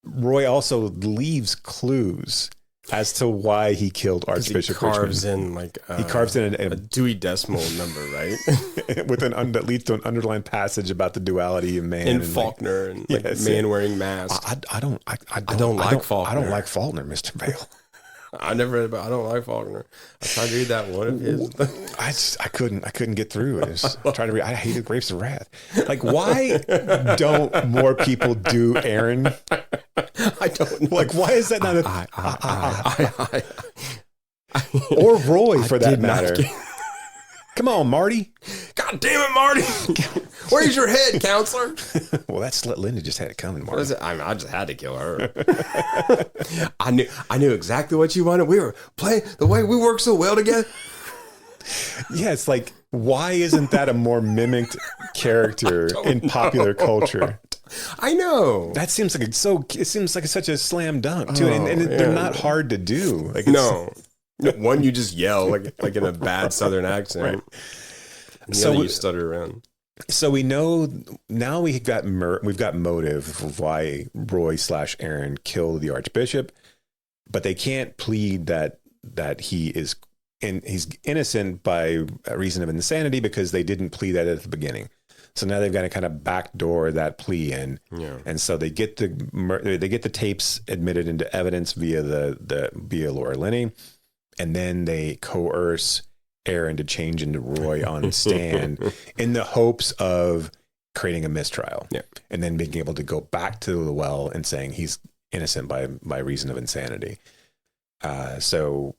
Roy also leaves clues as to why he killed Archbishop Richmond. He carves in a Dewey Decimal number, right? That leads to an underlined passage about the duality of man and Faulkner and man wearing masks. I don't like Faulkner. I don't like Faulkner, Mr. Vale. I never read about. I don't like Faulkner. I tried to read that one of his. I couldn't get through it. I hated Grapes of Wrath. Like, why don't more people do Aaron? I don't know. Like, why is that not or Roy for that matter? Come on, Marty. God damn it, Marty. Where's your head, counselor? Well, that's Linda just had it coming, Marty. What is it? I just had to kill her. I knew exactly what you wanted. We were playing the way we work so well together. Yeah, it's like, why isn't that a more mimicked character in popular culture? I know. That seems like it seems like such a slam dunk too, and they're not hard to do. Like, no. One, you just yell like in a bad Southern accent. Right. And the other you stutter around. So we know now we've got motive of why Roy / Aaron killed the Archbishop, but they can't plead that he is he's innocent by reason of insanity because they didn't plead that at the beginning. So now they've got to kind of backdoor that plea in, and so they get the tapes admitted into evidence via via Laura Linney. And then they coerce Aaron to change into Roy on stand in the hopes of creating a mistrial. Yeah. And then being able to go back to the well and saying he's innocent by reason of insanity. So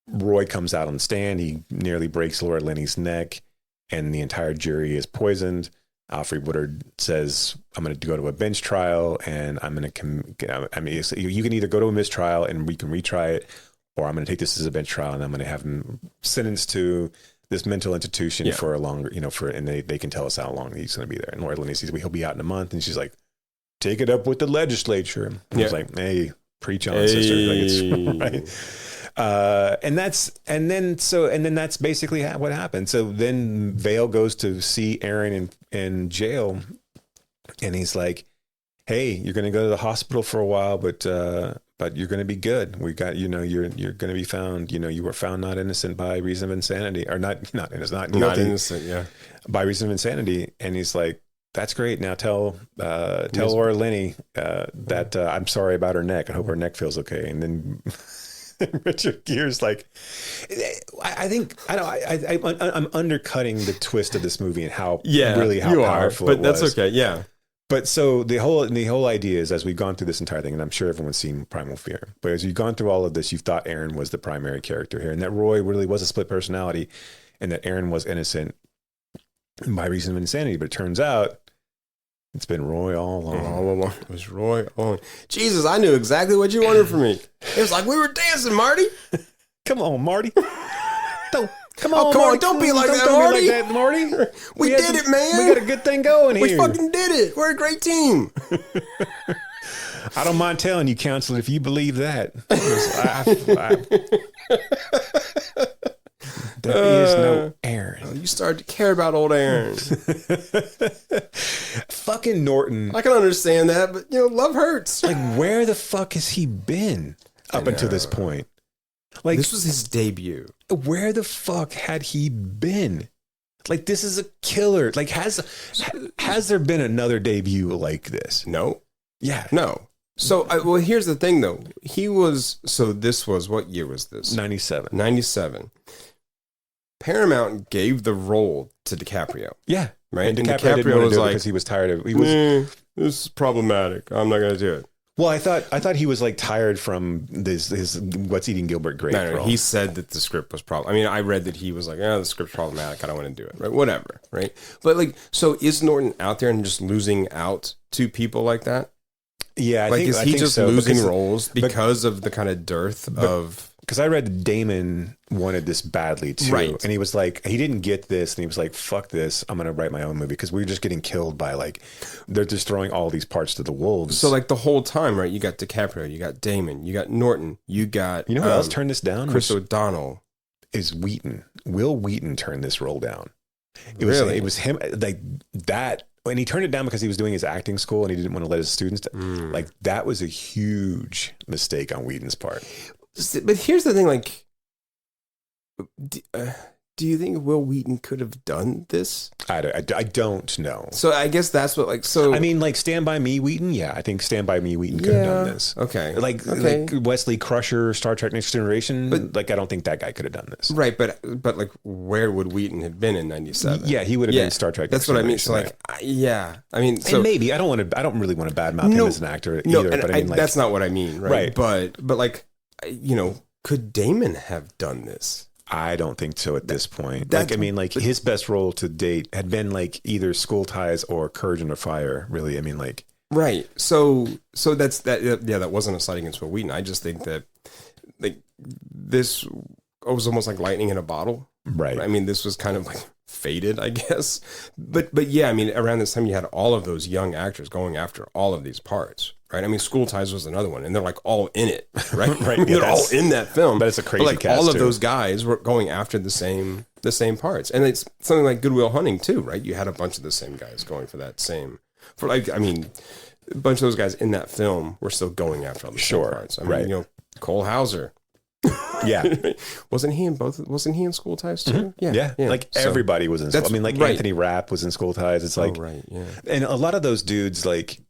Roy comes out on the stand. He nearly breaks Laura Linney's neck, and the entire jury is poisoned. Alfred Woodard says, I'm going to go to a bench trial, and I'm going to, you can either go to a mistrial and we can retry it, or I'm going to take this as a bench trial and I'm going to have him sentenced to this mental institution for a longer, and they can tell us how long he's going to be there. And Laura Linney says, he'll be out in a month. And she's like, take it up with the legislature. And I was like, hey, preach on, sister. Like, it's right. And then that's basically what happened. So then Vale goes to see Aaron in jail, and he's like, hey, you're going to go to the hospital for a while, but you're going to be good. We got, you're going to be found, you were found not innocent by reason of insanity, or not innocent, yeah, by reason of insanity. And he's like, that's great. Now tell Laura Linney that I'm sorry about her neck. I hope her neck feels okay. And then Richard Gere's like, I think I'm undercutting the twist of this movie and how really how powerful it was. But that's okay. Yeah. But so the whole idea is, as we've gone through this entire thing, and I'm sure everyone's seen Primal Fear, but as you've gone through all of this, you've thought Aaron was the primary character here, and that Roy really was a split personality, and that Aaron was innocent by reason of insanity. But it turns out it's been Roy all along. All along. It was Roy all along. Jesus, I knew exactly what you wanted from me. It was like we were dancing, Marty. Come on, Marty. Come on, Marty. Don't be like that, Don't Marty. be like that, Marty. We did it, man. We got a good thing going here. We fucking did it. We're a great team. I don't mind telling you, counselor, if you believe that. There is no Aaron. You started to care about old Aaron. Fucking Norton. I can understand that, but love hurts. Like, where the fuck has he been up until this point? Like, this was his debut. Where the fuck had he been? Like, this is a killer. Like, has there been another debut like this? No. Yeah. No. So, well, here's the thing, though. This was, what year was this? 97. 97. Paramount gave the role to DiCaprio. Yeah. Right? And DiCaprio was like, because he was tired of, this is problematic. I'm not going to do it. Well, I thought he was like tired from his What's Eating Gilbert Grape. No, he said that the script was I read that he was like, the script's problematic. I don't want to do it. Right? Whatever. Right? But like, so is Norton out there and just losing out to people like that? Yeah, is he just losing roles because of the kind of dearth of? Because I read Damon wanted this badly too, right? And he was like, he didn't get this, and he was like, "Fuck this! I'm gonna write my own movie," because we were just getting killed by like they're just throwing all these parts to the wolves. So like the whole time, right? You got DiCaprio, you got Damon, you got Norton, you got who else turned this down? Chris O'Donnell. Is Wheaton. Will Wheaton turned this role down. It was him like that. And he turned it down because he was doing his acting school and he didn't want to let his students like that was a huge mistake on Whedon's part. But here's the thing, like, do you think Will Wheaton could have done this? I don't know. So I guess that's what, like, so... I mean, like, Stand By Me Wheaton? Yeah, I think Stand By Me Wheaton could have done this. Okay. Like Wesley Crusher, Star Trek Next Generation, but like, I don't think that guy could have done this. Right, but like, where would Wheaton have been in 97? Yeah, he would have been Star Trek Next Generation. That's what I mean. So, like, I mean... So, and maybe, I don't really want to badmouth him as an actor either, but I mean, like... That's not what I mean, right? But like, could Damon have done this? I don't think so at this point. Like, I mean, like his best role to date had been like either School Ties or Courage Under Fire. Really, I mean, like right. So that's that. Yeah, that wasn't a slight against Will Wheaton. I just think that like this was almost like lightning in a bottle. Right. I mean, this was kind of like faded, I guess. But yeah, I mean, around this time you had all of those young actors going after all of these parts. Right, I mean, School Ties was another one, and they're like all in it, right? Right, they're all in that film. But it's a crazy cast all of too. Those guys were going after the same parts, and it's something like Good Will Hunting too, right? You had a bunch of the same guys going for that same, a bunch of those guys in that film were still going after all the same parts. I mean, Cole Hauser. Yeah, wasn't he in both? Wasn't he in School Ties too? Mm-hmm. Yeah. Like everybody was in. I mean, like Anthony Rapp was in School Ties. It's like, and a lot of those dudes like.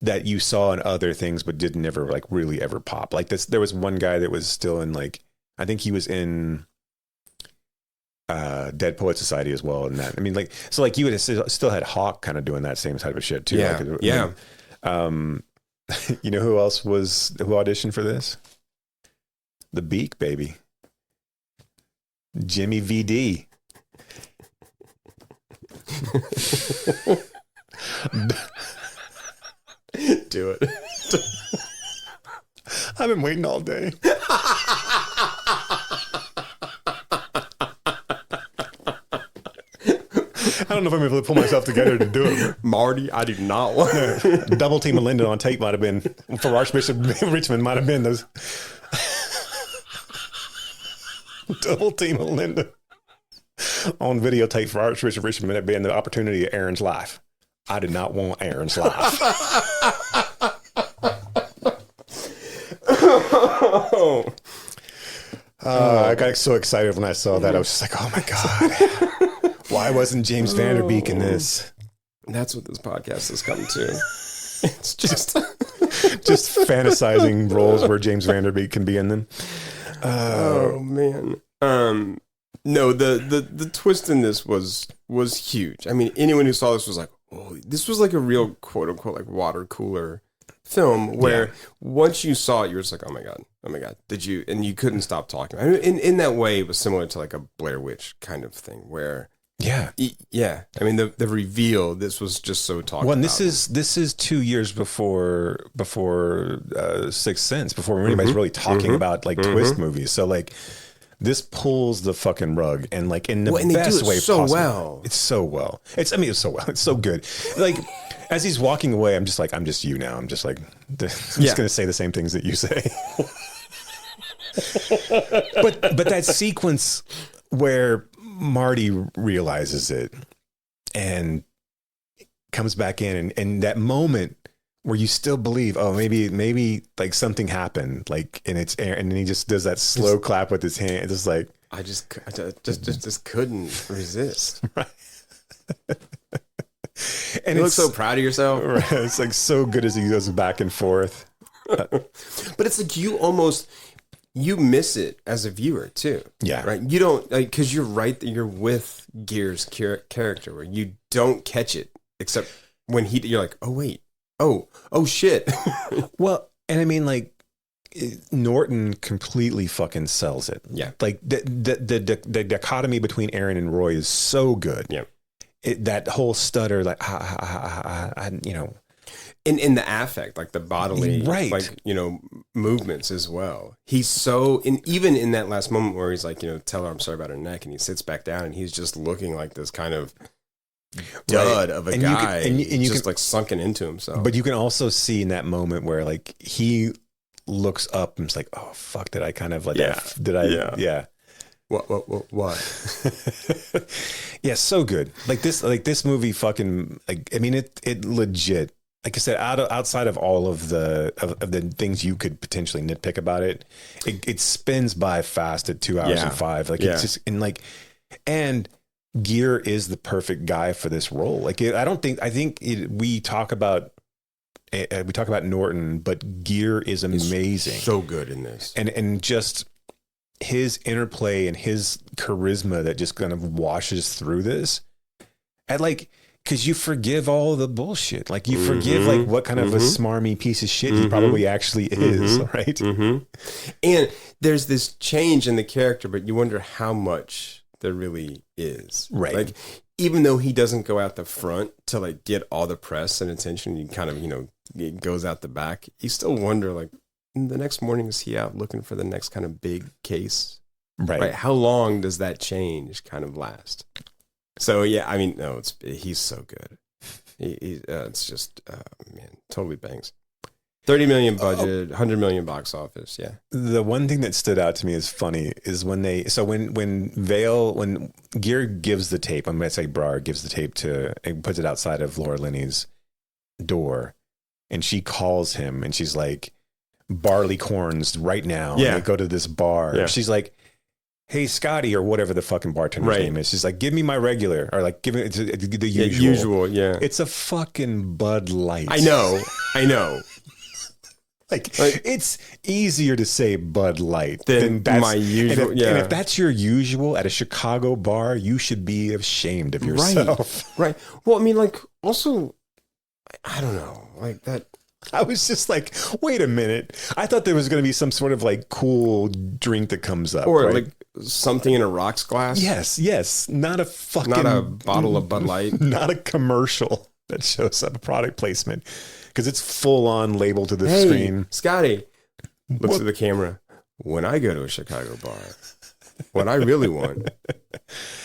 That you saw in other things, but did never like really ever pop. Like this, there was one guy that was still in like, I think he was in Dead Poet Society as well. And that, I mean, like, so like you would have still had Hawk kind of doing that same type of shit too. Yeah, like, yeah. You know who auditioned for this? The Beak, baby. Jimmy VD. Do it. I've been waiting all day. I don't know if I'm able to pull myself together to do it. Marty, I do not want Double Team Melinda on tape might have been, for Archbishop Richmond might have been those. Double Team Melinda on videotape for Archbishop Richmond had been the opportunity of Aaron's life. I did not want Aaron's life. I got so excited when I saw that. I was just like, oh my God. Why wasn't James Vanderbeek in this? That's what this podcast has come to. It's just fantasizing roles where James Vanderbeek can be in them. Oh man. No, the twist in this was huge. I mean, anyone who saw this was like, oh, this was like a real quote unquote like water cooler film where once you saw it, you were just like, oh my god, did you? And you couldn't stop talking. I mean, in that way, it was similar to like a Blair Witch kind of thing where. Yeah. I mean, the reveal. This was just so talked about. Well, and this is 2 years before Sixth Sense, before anybody's really talking about like twist movies. So like, this pulls the fucking rug, and like in the best way possible. Well. It's so well. It's so well. It's so good. Like as he's walking away, I'm just you now. I'm just like, I'm just gonna say the same things that you say. but that sequence where Marty realizes it and comes back in, and that moment where you still believe, oh, maybe like something happened, like in its air, and then he just does that slow clap with his hand. It's just like I just couldn't resist. Right. And you look so proud of yourself. Right. It's like so good as he goes back and forth. But it's like you miss it as a viewer too. Yeah. Right. You don't, like, because you're right that you're with Gere's character where you don't catch it except when you're like, oh wait, oh shit. Well, and I mean, like, Norton completely fucking sells it. Yeah. Like the dichotomy between Aaron and Roy is so good. Yeah. That whole stutter, like, you know. In the affect, like the bodily, right, like, you know, movements as well. He's so, even in that last moment where he's like, you know, tell her I'm sorry about her neck, and he sits back down and he's just looking like this kind of dud of a guy, and you just like sunken into himself. But you can also see in that moment where like he looks up and is like, oh fuck, did I kind of like, yeah. What? Yeah, so good. Like this movie fucking, like, I mean, it legit, like I said, outside of all of the things you could potentially nitpick about it, it spins by fast at 2 hours and 5. Like it's just, and Gere is the perfect guy for this role. Like we talk about Norton, but Gere is amazing. He's so good in this, and just his interplay and his charisma that just kind of washes through this, and like, because you forgive all the bullshit. Like you forgive like what kind of a smarmy piece of shit he probably actually is, right? And there's this change in the character, but you wonder how much there really is. Right. Like, even though he doesn't go out the front to like get all the press and attention, he kind of, you know, it goes out the back. You still wonder, like, the next morning, is he out looking for the next kind of big case? Right. How long does that change kind of last? So yeah, I mean, no, he's so good. It's just man, totally bangs. 30 million budget, 100 million box office. Yeah. The one thing that stood out to me as funny is when Gere gives the tape, I'm going to say Brar gives the tape and puts it outside of Laura Linney's door, and she calls him and she's like, barleycorns right now. Yeah. And they go to this bar. Yeah. She's like, hey, Scotty, or whatever the fucking bartender's name is. She's like, give me my regular, or like, give me the usual. Yeah. It's a fucking Bud Light. I know. Like, it's easier to say Bud Light than my usual. And if that's your usual at a Chicago bar, you should be ashamed of yourself. Right. Well, I mean, like, also, I don't know, like that. I was just like, wait a minute. I thought there was going to be some sort of like cool drink that comes up. Or like something in a rocks glass. Yes. Not a bottle of Bud Light. Not a commercial that shows up, a product placement. Because it's full on labeled to the screen. Scotty looks at the camera. When I go to a Chicago bar, what I really want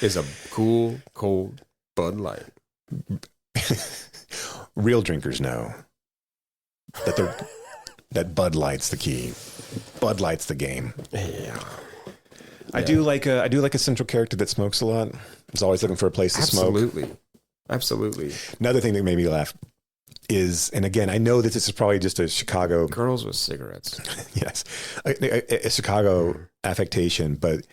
is a cool, cold Bud Light. Real drinkers know that Bud Light's the key. Bud Light's the game. Yeah. I do like a central character that smokes a lot. Is always looking for a place to smoke. Absolutely. Another thing that made me laugh is, and again, I know that this is probably just a Chicago... Girls with cigarettes. Yes. A Chicago affectation, but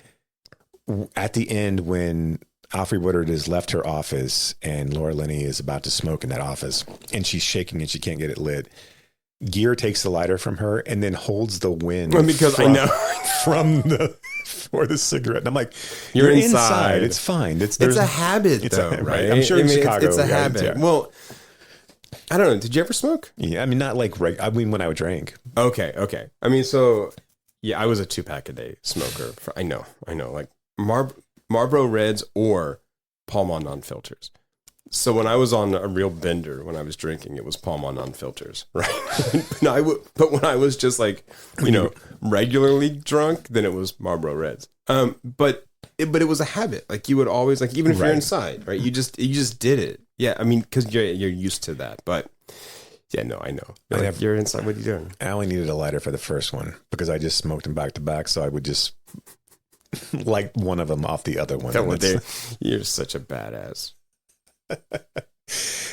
at the end when Alfre Woodard has left her office and Laura Linney is about to smoke in that office and she's shaking and she can't get it lit, Gear takes the lighter from her and then holds the wind because from, I know for the cigarette. And I'm like, you're inside. It's fine. It's a habit, though, right? I'm sure in Chicago, it's a habit. Yeah. Well, I don't know. Did you ever smoke? Yeah, I mean, not like I mean, when I would drink. Okay. I mean, so yeah, I was a 2-pack a day smoker. I know. Like Marlboro Reds or Pall Mall non-filters. So when I was on a real bender, when I was drinking, it was Pall Mall non-filters, right? But when I was just like, regularly drunk, then it was Marlboro Reds. But it was a habit. Like you would always like, even if you're inside, right? You just did it. Yeah, I mean, because you're used to that. But yeah, no, I know. You're inside. What are you doing? I only needed a lighter for the first one because I just smoked them back to back, so I would just light one of them off the other one. You're such a badass.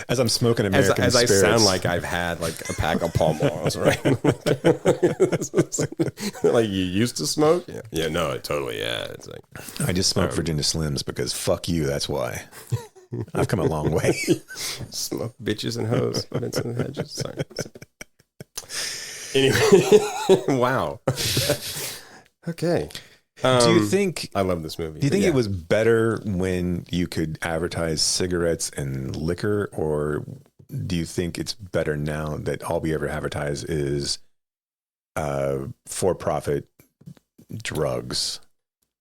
As I'm smoking American as Spirits. I sound like I've had like a pack of Pall Malls, right? Like you used to smoke? Yeah, no, totally. Yeah, it's like I just smoke Virginia Slims because fuck you. That's why. I've come a long way. Smoke bitches and hoes. Vincent Hedges. Sorry. Anyway, wow. Okay. Do you think I love this movie? Do you think it was better when you could advertise cigarettes and liquor, or do you think it's better now that all we ever advertise is for-profit drugs?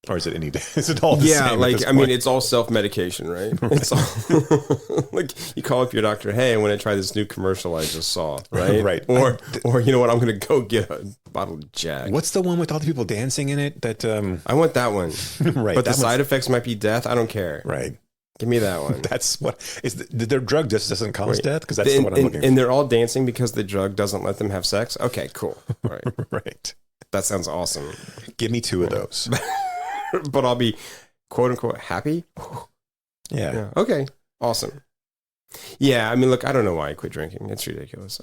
Or is it is it all the same? Yeah, like I mean, it's all self-medication, right? It's all like you call up your doctor, hey, I want to try this new commercial I just saw, right? Right. Or you know what, I'm going to go get a bottle of Jack. What's the one with all the people dancing in it? That I want that one, right? But the side effects might be death. I don't care. Right. Give me that one. That's what is their drug just doesn't cause death because that's what I'm looking for. And they're all dancing because the drug doesn't let them have sex. Okay, cool. Right. Right. That sounds awesome. Give me 2 of those. But I'll be quote unquote happy. Yeah. Okay. Awesome. Yeah. I mean, look, I don't know why I quit drinking. It's ridiculous.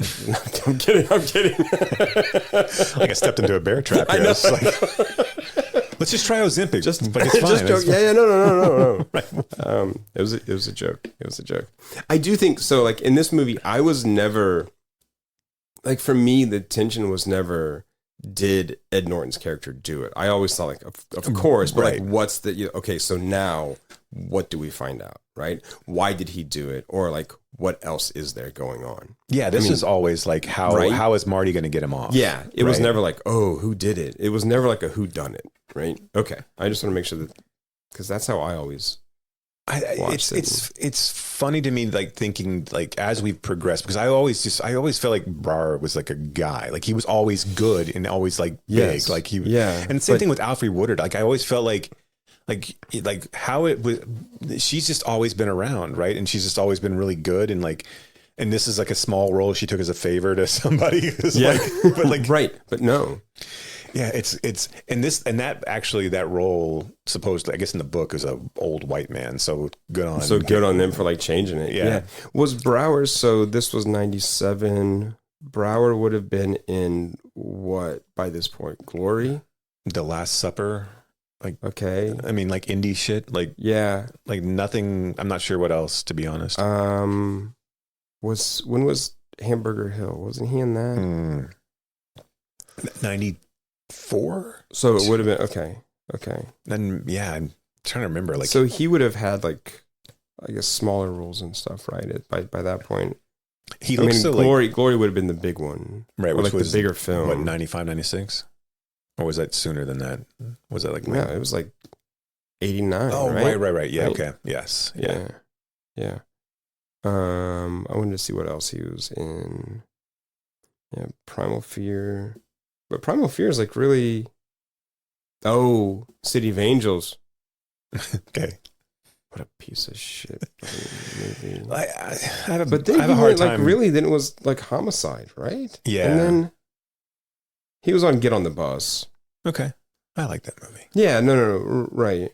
I'm kidding. Like I stepped into a bear trap here. It's like, let's just try Ozempic. But it's fine. Just joke. Yeah. No. Right. It was a joke. It was a joke. I do think so. Like in this movie, I was never like, for me, the tension was never, did Ed Norton's character do it? I always thought like, of course, but like, what's the, okay, so now what do we find out, right? Why did he do it? Or like, what else is there going on? Yeah, this is always like, how is Marty going to get him off? Yeah, it was never like, oh, who did it? It was never like a who done it, right? Okay, I just want to make sure that, because that's how I always it's funny to me, like thinking like as we've progressed, because I always felt like Brar was like a guy, like he was always good and always like big, like he and same thing with Alfre Woodard. Like I always felt like how it was, she's just always been around, right? And she's just always been really good, and like, and this is like a small role she took as a favor to somebody. But like right, but no. Yeah, it's and that actually, that role supposedly, I guess in the book, is a old white man. So good on them for like changing it. Yeah. Was Brower, so this was 97. Brower would have been in what by this point? Glory? The Last Supper. Like, okay. I mean, like indie shit. Like, yeah. Like nothing. I'm not sure what else, to be honest. When was Hamburger Hill? Wasn't he in that? 94. So it would have been okay. Then I'm trying to remember. Like, so he would have had like, I guess, smaller roles and stuff, right? By that point, Glory would have been the big one, right? Which like was the bigger film. What, 95, 96? Or was that sooner than that? Was that like it was like 89. Oh, right. Yeah. Right? Okay. Yes. Yeah. I wanted to see what else he was in. Yeah, Primal Fear. But Primal Fear is like really... Oh, City of Angels. Okay. What a piece of shit movie. I have a hard time. Like, really, then it was like Homicide, right? Yeah. And then he was on Get on the Bus. Okay. I like that movie. Yeah, no, right.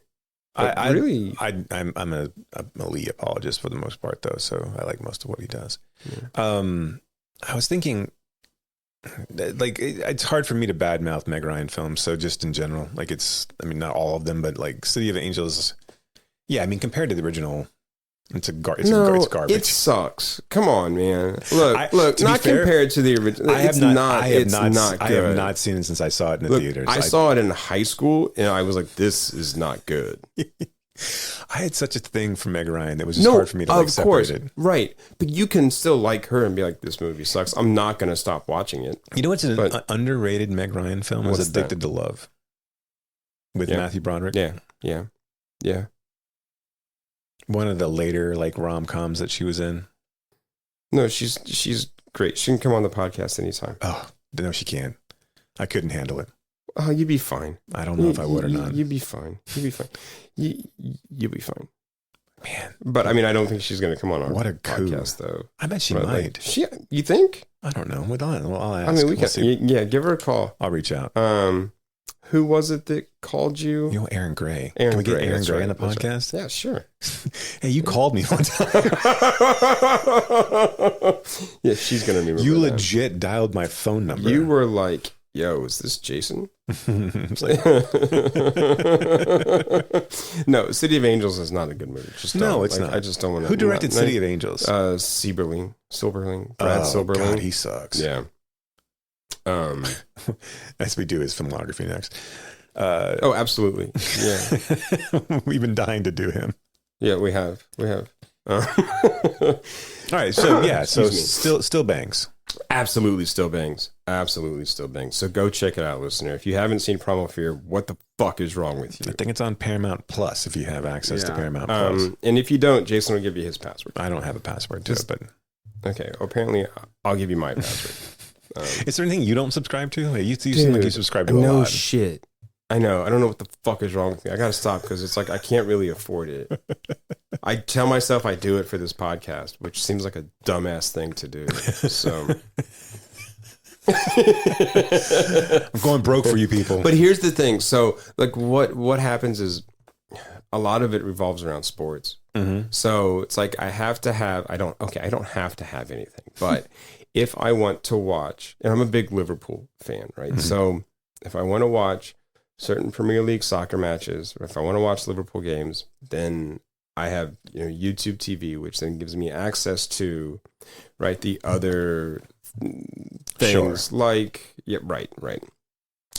I'm a Lee apologist for the most part, though, so I like most of what he does. Yeah. I was thinking... Like it's hard for me to badmouth Meg Ryan films, so just in general, like not all of them, but like City of Angels, yeah, I mean compared to the original It's garbage. It sucks. Come on, man. Look. Not fair, compared to the original. I have not good. I have not seen it since I saw it in the theaters. I saw it in high school, and I was like, "This is not good." I had such a thing for Meg Ryan that was just hard for me to like separate it. Right. But you can still like her and be like, "This movie sucks." I'm not going to stop watching it. You know what's an underrated Meg Ryan film? Was Addicted to Love with Matthew Broderick. Yeah. One of the later like rom-coms that she was in. No, she's great. She can come on the podcast anytime. Oh, no, she can't. I couldn't handle it. Oh, you'd be fine. I don't know if I would or not. You'd be fine. You'd be fine. You'll be fine. Man. But I mean, I don't think she's going to come on our coup. podcast, though. I bet she might. You think? I don't know. I'll ask. I mean, we can. Yeah, give her a call. I'll reach out. Who was it that called you? You know, Aaron Gray. Can we get Aaron Gray on the podcast? Right. Yeah, sure. Hey, you called me one time. Yeah, she's going to remember. You legit dialed my phone number. You were like, "Yo, is this Jason?" No, City of Angels is not a good movie. It's not. I just don't want to. Who directed City of Angels? Silberling. Brad Silberling. God, he sucks. Yeah. As we do his filmography next. Absolutely. Yeah. We've been dying to do him. Yeah, we have. All right. So still bangs. Absolutely still bangs. So go check it out, listener. If you haven't seen Primal Fear, what the fuck is wrong with you? I think it's on Paramount Plus if you have access to Paramount Plus. And if you don't, Jason will give you his password. I don't have a password to it, but okay. Apparently, I'll give you my password. Is there anything you don't subscribe to? You seem like you subscribe to a lot. No shit. I know. I don't know what the fuck is wrong with me. I got to stop because it's like I can't really afford it. I tell myself I do it for this podcast, which seems like a dumbass thing to do. So I'm going broke for you people. But here's the thing. So like what happens is a lot of it revolves around sports. Mm-hmm. So it's like I don't have to have anything, but if I want to watch, and I'm a big Liverpool fan, right? Mm-hmm. So if I want to watch certain Premier League soccer matches, or if I want to watch Liverpool games, then I have YouTube TV, which then gives me access to the other things right.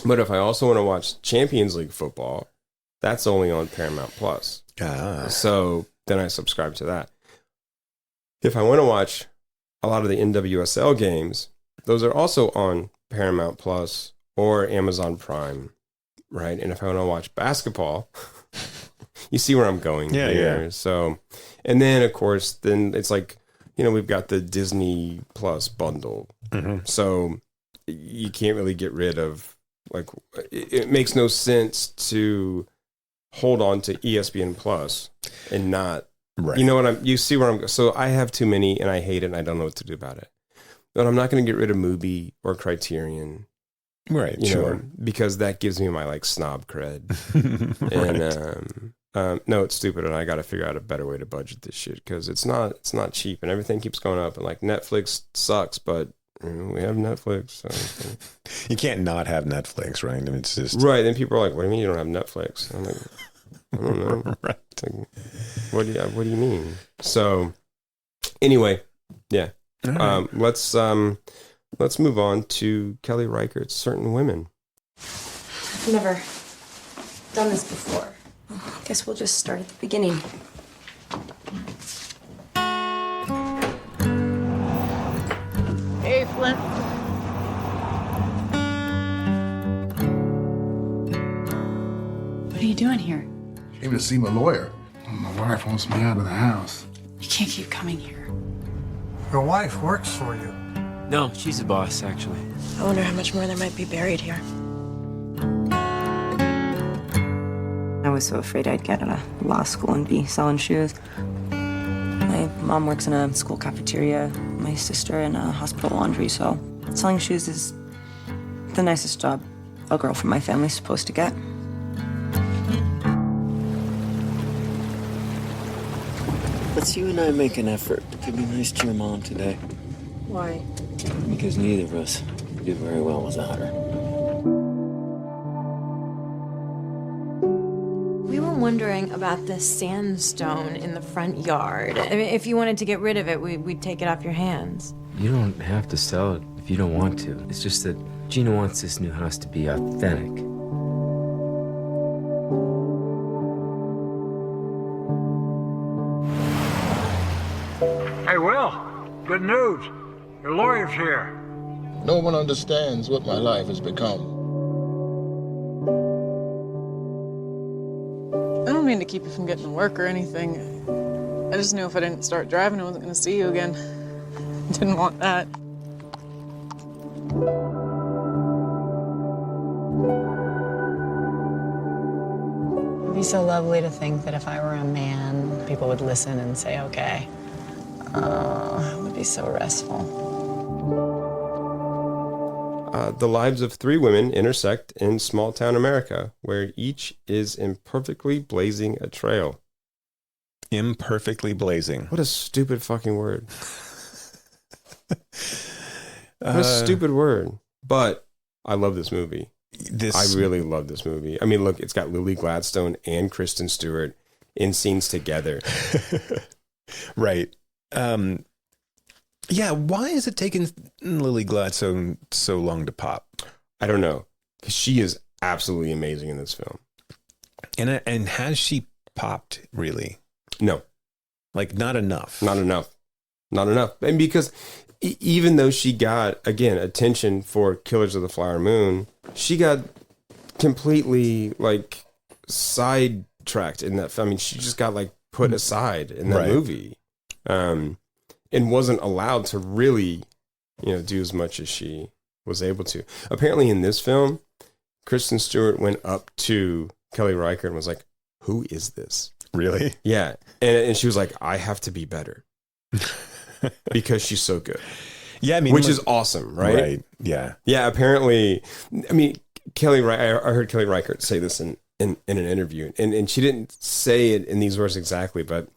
But if I also want to watch Champions League football, that's only on Paramount Plus. So then I subscribe to that. If I want to watch a lot of the NWSL games, those are also on Paramount Plus or Amazon Prime, right? And if I want to watch basketball, you see where I'm going here. Yeah. So, and then of course, then it's like, we've got the Disney Plus bundle. Mm-hmm. So you can't really get rid of, it makes no sense to hold on to ESPN Plus and not, you see where I'm going. So I have too many and I hate it and I don't know what to do about it. But I'm not going to get rid of Mubi or Criterion. Right, sure. Because that gives me my snob cred. And no, it's stupid, and I got to figure out a better way to budget this shit because it's not cheap, and everything keeps going up. And Netflix sucks, but we have Netflix. So. You can't not have Netflix, right? I mean, it's just right. Then people are like, "What do you mean you don't have Netflix?" I'm like, "I don't know." Right. What do you mean? So anyway, yeah. Right. Let's move on to Kelly Reichardt's Certain Women. I've never done this before. I guess we'll just start at the beginning. Hey, Flint. What are you doing here? Came to see my lawyer. My wife wants me out of the house. You can't keep coming here. Your wife works for you. No, she's the boss, actually. I wonder how much more there might be buried here. I was so afraid I'd get out of law school and be selling shoes. My mom works in a school cafeteria, my sister in a hospital laundry, so selling shoes is the nicest job a girl from my family's supposed to get. Let's you and I make an effort to be nice to your mom today. Why? Because neither of us do very well without her. We were wondering about the sandstone in the front yard. I mean, if you wanted to get rid of it, we'd take it off your hands. You don't have to sell it if you don't want to. It's just that Gina wants this new house to be authentic. Hey, Will, good news. Your lawyer's here. No one understands what my life has become. I don't mean to keep you from getting to work or anything. I just knew if I didn't start driving, I wasn't going to see you again. Didn't want that. It'd be so lovely to think that if I were a man, people would listen and say, okay. It would be so restful. The lives of 3 women intersect in small town America, where each is imperfectly blazing a trail. Imperfectly blazing. What a stupid fucking word. What a stupid word. But I love this movie. I really love this movie. I mean, look, it's got Lily Gladstone and Kristen Stewart in scenes together. Right. Yeah, why is it taking Lily Gladstone so long to pop? I don't know. Because she is absolutely amazing in this film. And has she popped, really? No. Like, not enough. Not enough. And because even though she got, again, attention for Killers of the Flower Moon, she got completely, like, sidetracked in that film. I mean, she just got, like, put aside in that movie. And wasn't allowed to really, do as much as she was able to. Apparently in this film, Kristen Stewart went up to Kelly Reichardt and was like, who is this? Really? Yeah. And she was like, I have to be better. Because she's so good. Yeah, I mean, which is awesome, right? Right. Yeah. Yeah, apparently, I mean, I heard Kelly Reichardt say this in an interview, and she didn't say it in these words exactly, but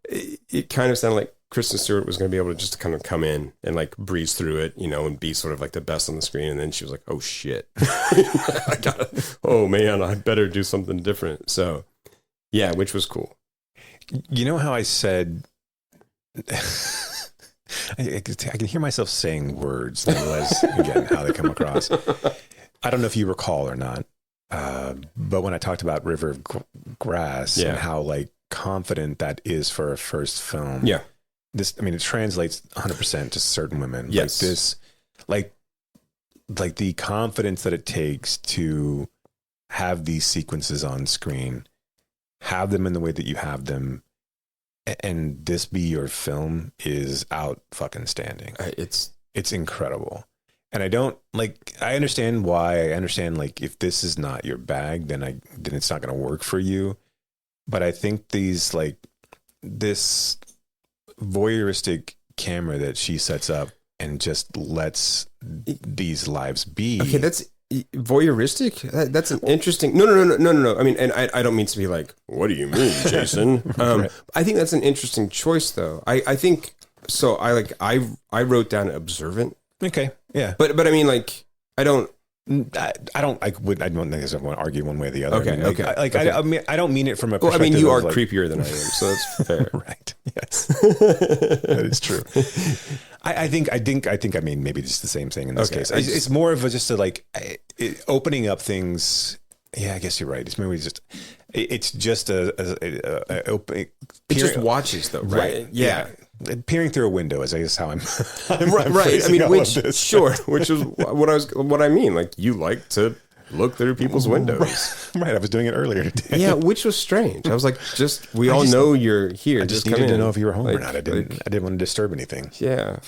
it kind of sounded like Kristen Stewart was going to be able to just kind of come in and like breeze through it, and be sort of like the best on the screen. And then she was like, oh shit, oh man, I better do something different. So yeah, which was cool. You know how I said, I can hear myself saying words, nonetheless, again, how they come across. I don't know if you recall or not, but when I talked about River of Grass and how like confident that is for a first film. Yeah. It translates 100% to certain women. Yes. Like the confidence that it takes to have these sequences on screen, have them in the way that you have them, and this be your film is out fucking standing. It's incredible. And I understand why. I understand like if this is not your bag, then it's not going to work for you. But I think this voyeuristic camera that she sets up and just lets these lives be. Okay, that's voyeuristic. That's an interesting. No. I mean, and I don't mean to be like, what do you mean, Jason? Right. I think that's an interesting choice, though. I think so. I wrote down observant. Okay, yeah, but I mean, like, I don't think I want to argue one way or the other. Okay, I don't mean it from a perspective. Well, I mean, you are like, creepier than I am, so that's fair. Right. Yes, that is true. I think. I mean, maybe it's the same thing in this case. It's more of just opening up things. Yeah, I guess you're right. It's maybe just. It's just it just watches though, right? Yeah. Peering through a window is, I guess, how I'm right. I mean, which is what I mean. Like, you like to look through people's windows, right? I was doing it earlier today. Yeah, which was strange. I was like, we all know you're here. I just needed to know if you were home or not. I didn't want to disturb anything. Yeah.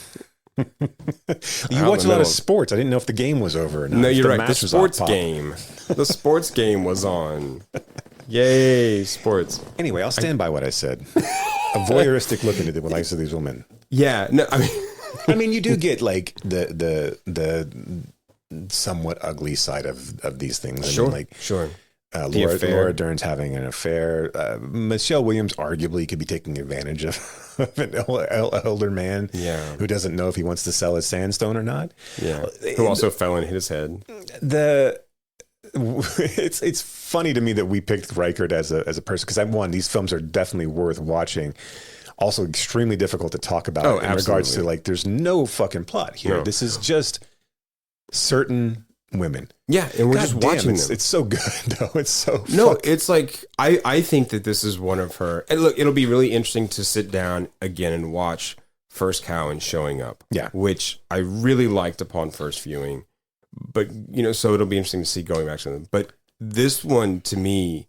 You watch a lot of sports. I didn't know if the game was over or not. No, you're right. The sports game was on. Yay, sports. Anyway, I'll stand by what I said. A voyeuristic look into the lives of these women. Yeah, no, I mean, you do get like the somewhat ugly side of these things. Sure, I mean, sure. Laura Dern's having an affair. Michelle Williams arguably could be taking advantage of an older man who doesn't know if he wants to sell his sandstone or not. Yeah, who also fell and hit his head. it's funny to me that we picked Reichardt as a person, because these films are definitely worth watching. Also extremely difficult to talk about in regards to like, there's no fucking plot here. This is just certain women. Yeah, and we're just watching them. It's so good though. It's so it's like I think that this is one of her. And look, it'll be really interesting to sit down again and watch First Cow and Showing Up. Yeah, which I really liked upon first viewing. But so it'll be interesting to see going back to them. But this one, to me,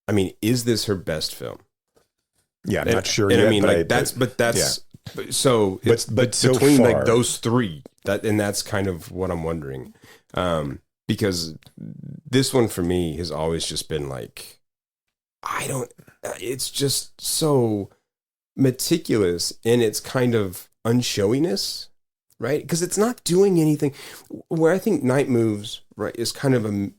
I mean, is this her best film? Yeah, I'm not sure. And yet, I mean, so between far, like those three, that's kind of what I'm wondering, because this one for me has always just been like, it's just so meticulous in its kind of unshowiness, right? Because it's not doing anything. Where I think Night Moves, right, is kind of a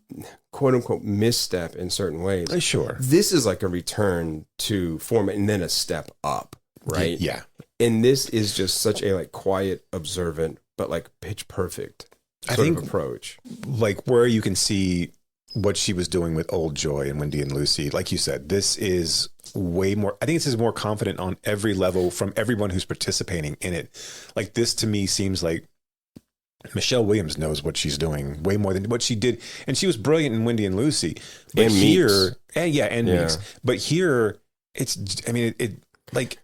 quote unquote misstep in certain ways. Sure. This is like a return to form and then a step up, right? Yeah. And this is just such a like quiet, observant, but like pitch perfect sort of approach. Like where you can see what she was doing with Old Joy and Wendy and Lucy. Like you said, this is way more, I think this is more confident on every level from everyone who's participating in it. Like this to me seems like Michelle Williams knows what she's doing way more than what she did. And she was brilliant in Wendy and Lucy. But and here, and Meeks. But here, it's, I mean, it like,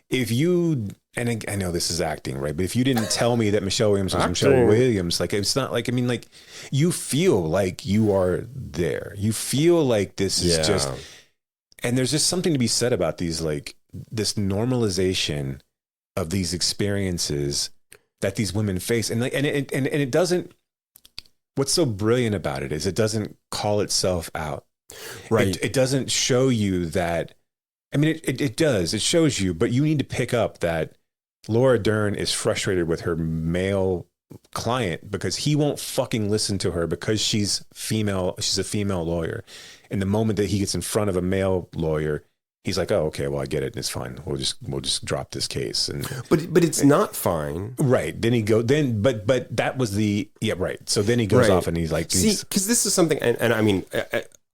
if you, and I know this is acting, right? But if you didn't tell me that Michelle Williams was Michelle Williams, like, it's not like, I mean, like, you feel like you are there. You feel like this is just, and there's just something to be said about these, like, this normalization of these experiences that these women face. And like, and it doesn't, what's so brilliant about it is it doesn't call itself out. Right. It doesn't show you that, I mean, it does, it shows you, but you need to pick up that Laura Dern is frustrated with her male client because he won't fucking listen to her because she's a female lawyer. And the moment that he gets in front of a male lawyer, he's like, oh, okay, well, I get it. It's fine. We'll just drop this case. And but it's not fine. Right. Then but that was right. So then he goes off and he's like, see, because this is something, and I mean,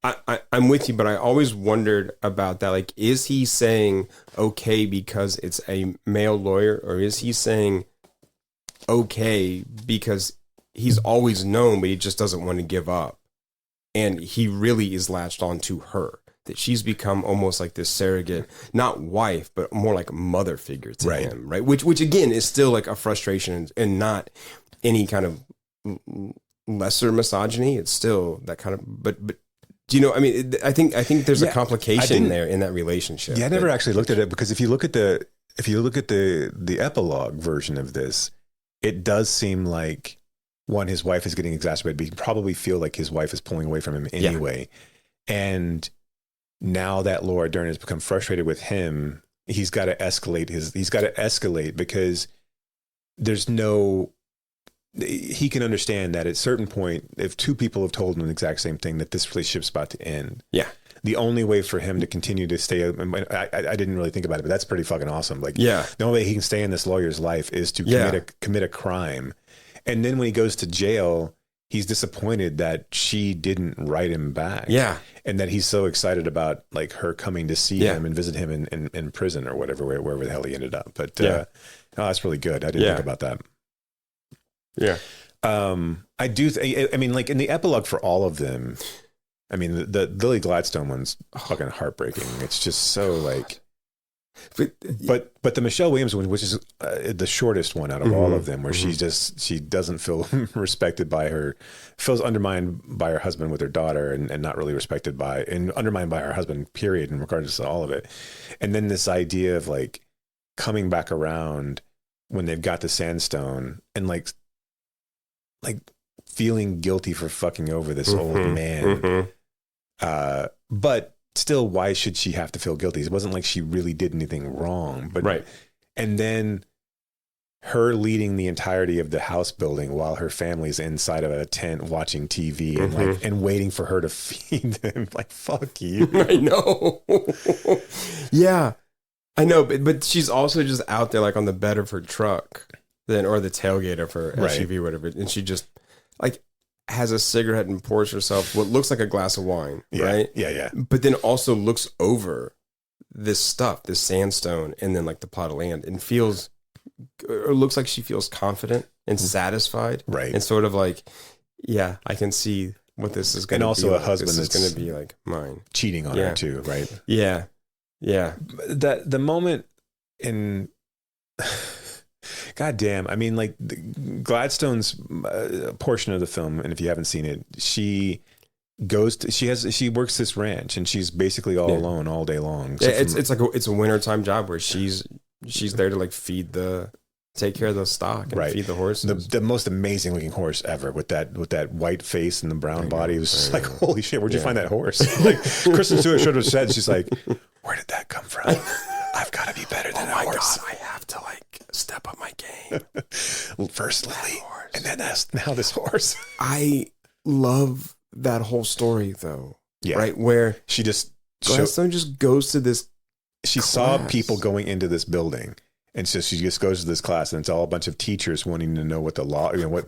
I'm with you, but I always wondered about that. Like, is he saying okay because it's a male lawyer, or is he saying okay because he's always known, but he just doesn't want to give up? And he really is latched on to her, that she's become almost like this surrogate, not wife, but more like mother figure to him, right? Which again is still like a frustration and not any kind of lesser misogyny. It's still that kind of, but do you know, I mean, I think there's a complication there in that relationship. Yeah, I never actually looked at it, because if you look at the epilogue version of this, it does seem like, one, his wife is getting exacerbated, but he probably feel like his wife is pulling away from him anyway. Yeah. And now that Laura Dern has become frustrated with him, he's got to escalate because he can understand that at a certain point, if two people have told him the exact same thing, that this relationship's about to end. Yeah. The only way for him to continue to stay, I didn't really think about it, but that's pretty fucking awesome. Like, the only way he can stay in this lawyer's life is to commit a crime. And then when he goes to jail, he's disappointed that she didn't write him back. Yeah. And that he's so excited about like her coming to see him and visit him in prison or whatever, wherever the hell he ended up. But that's really good. I didn't think about that. Yeah. I do. I mean, like in the epilogue for all of them, I mean, the Lily Gladstone one's fucking heartbreaking. It's just so like, but the Michelle Williams one, which is the shortest one out of all of them, where she doesn't feel feels undermined by her husband with her daughter, and not really respected and undermined by her husband, period, in regards to all of it. And then this idea of like coming back around when they've got the sandstone and like feeling guilty for fucking over this old man. But still, why should she have to feel guilty? It wasn't like she really did anything wrong. But and then her leading the entirety of the house building while her family's inside of a tent watching TV and waiting for her to feed them. Like, fuck you. I know. Yeah, I know. But she's also just out there like on the bed of her truck or the tailgate of her SUV, whatever. And she just like, has a cigarette and pours herself what looks like a glass of wine, right? Yeah. But then also looks over this stuff, this sandstone, and then like the plot of land, and feels, or looks like she feels confident and satisfied, right? And sort of like, yeah, I can see what this is going to be. And also like. a husband this is that's going to be like mine, cheating on her too, right? Yeah. That the moment in. God damn. I mean, like Gladstone's portion of the film, and if you haven't seen it, she works this ranch, and she's basically all alone all day long. Yeah, it's a wintertime job where she's there to like take care of the stock and feed the horses. The most amazing looking horse ever with that white face and the brown body. It was just like, holy shit, where'd you find that horse? Like Kristen Stewart should have said, she's like, where did that come from? I've got to be better than that horse. God, I have to like step up my game. First Lily, and then now this horse. I love that whole story though. Yeah. Right? Where she just Gladstone just goes to this. She saw people going into this building. And so she just goes to this class, and it's all a bunch of teachers wanting to know what the law, what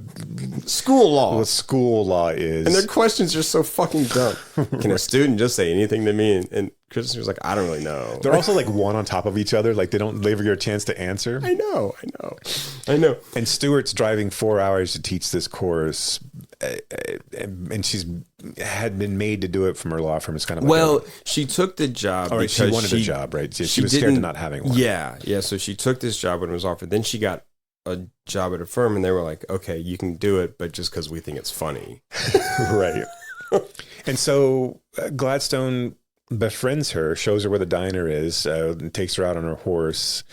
school law is. And their questions are so fucking dumb. Can a student just say anything to me? And Kristen was like, I don't really know. They're also like one on top of each other. Like they ever get a chance to answer. I know. And Stewart's driving 4 hours to teach this course. And she's had been made to do it from her law firm. It's kind of like she took the job. Or she wanted a job, right? She was scared of not having one. Yeah. So she took this job when it was offered. Then she got a job at a firm, and they were like, "Okay, you can do it, but just because we think it's funny." Right. And so Gladstone befriends her, shows her where the diner is, and takes her out on her horse.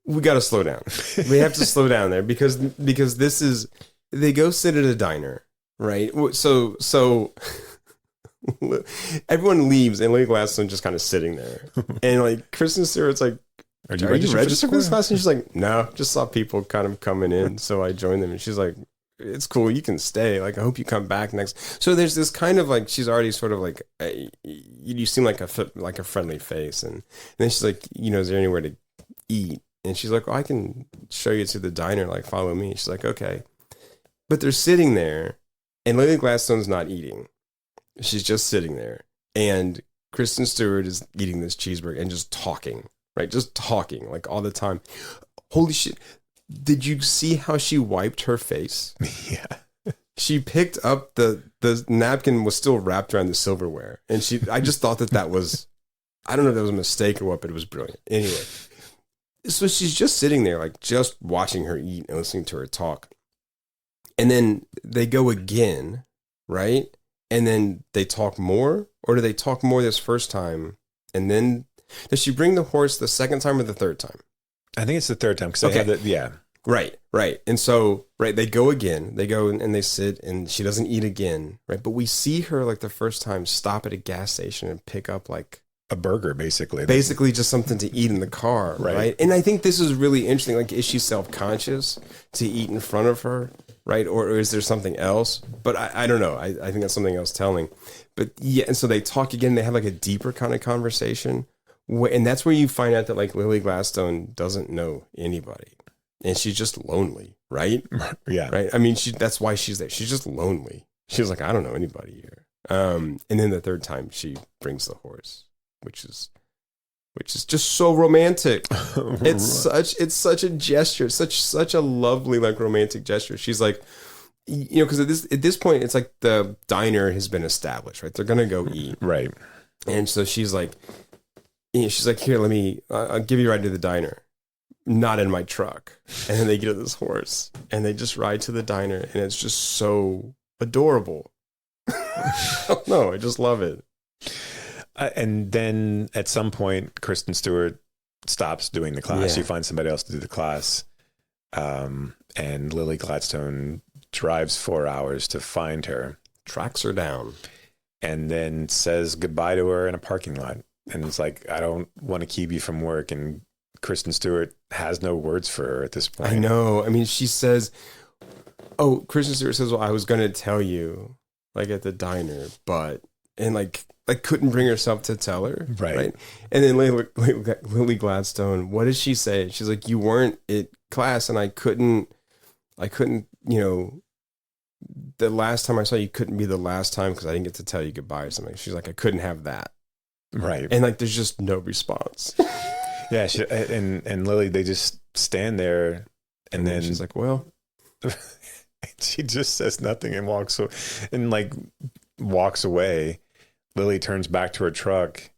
We got to slow down. We have to slow down there because this is. They go sit at a diner, right? So everyone leaves, and Lily Gladstone just kind of sitting there, and like Kristen Stewart's like, "Are you registered for this class?" And she's like, "No, just saw people kind of coming in, so I joined them." And she's like, "It's cool, you can stay. Like, I hope you come back next." So there's this kind of like she's already sort of like you seem like a friendly face, and then she's like, "Is there anywhere to eat?" And she's like, "Oh, I can show you to the diner. Like, follow me." She's like, "Okay." But they're sitting there, and Lily Gladstone's not eating. She's just sitting there. And Kristen Stewart is eating this cheeseburger and just talking, right? Just talking, like, all the time. Holy shit. Did you see how she wiped her face? Yeah. She picked up the napkin was still wrapped around the silverware. And I just thought that was, I don't know if that was a mistake or what, but it was brilliant. Anyway. So she's just sitting there, like, just watching her eat and listening to her talk. And then they go again, right? And then they talk more? Or do they talk more this first time? And then, does she bring the horse the second time or the third time? I think it's the third time. Because yeah. Right. And so, they go again. They go and they sit, and she doesn't eat again, right? But we see her, like, the first time stop at a gas station and pick up, like, a burger, basically. Basically just something to eat in the car, right? And I think this is really interesting. Like, is she self-conscious to eat in front of her? Right? Or is there something else? But I don't know. I think that's something else telling. But yeah, and so they talk again. They have like a deeper kind of conversation. And that's where you find out that like Lily Gladstone doesn't know anybody. And she's just lonely, right? Yeah. Right? I mean, that's why she's there. She's just lonely. She's like, I don't know anybody here. And then the third time she brings the horse, which is just so romantic. It's such a gesture, such a lovely like romantic gesture. She's like, because at this point it's like the diner has been established, right? They're gonna go eat, right? And so she's like, here, I'll give you a ride to the diner, not in my truck. And then they get on this horse and they just ride to the diner, and it's just so adorable. I don't know, I just love it. And then at some point, Kristen Stewart stops doing the class. Yeah. She finds somebody else to do the class. And Lily Gladstone drives 4 hours to find her. Tracks her down. And then says goodbye to her in a parking lot. And it's like, I don't want to keep you from work. And Kristen Stewart has no words for her at this point. I know. I mean, she says, Kristen Stewart says, well, I was going to tell you, like, at the diner, and like couldn't bring herself to tell her. Right. And then Lily Gladstone, what did she say? She's like, you weren't at class, and I couldn't, the last time I saw you couldn't be the last time because I didn't get to tell you goodbye or something. She's like, I couldn't have that. Right. And like, there's just no response. Yeah. And Lily, they just stand there, and then she's like, well, she just says nothing and walks away. Lily turns back to her truck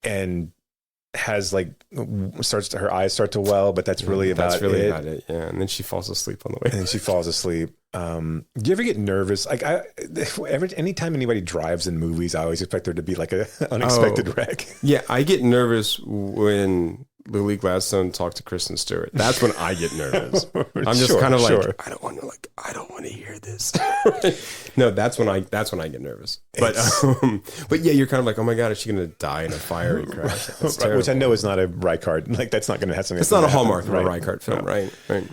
and has like her eyes start to well, but that's really about it. Yeah. And then she falls asleep on the way. And then she falls asleep. Do you ever get nervous? Like anytime anybody drives in movies, I always expect there to be like a unexpected wreck. Yeah. I get nervous when Lily Gladstone talked to Kristen Stewart. That's when I get nervous. I'm just kind of like, I don't want to hear this. No, that's when I get nervous. But yeah, you're kind of like, oh my God, is she going to die in a fiery crash? Right, which I know is not a Reichardt. Like that's not going to have something. It's not a hallmark of a Reichardt film, right? Right.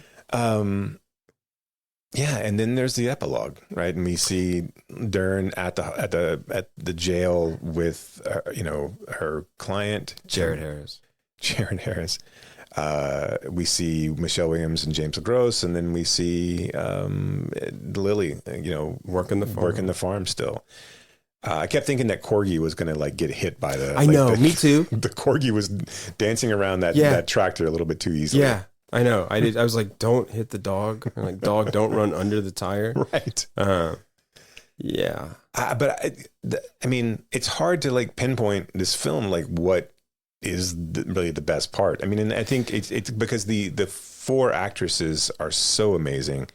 Yeah, and then there's the epilogue, right? And we see Dern at the jail with her client, Jared Harris. We see Michelle Williams and James LaGrosse, and then we see Lily, working the farm still. I kept thinking that Corgi was going to like get hit by the. I know, me too. The Corgi was dancing around that tractor a little bit too easily. Yeah, I know. I was like, don't hit the dog. Or like, dog, don't run under the tire. Right. Yeah. But I mean, it's hard to like pinpoint this film, like what is really the best part. I mean, and I think it's because the four actresses are so amazing,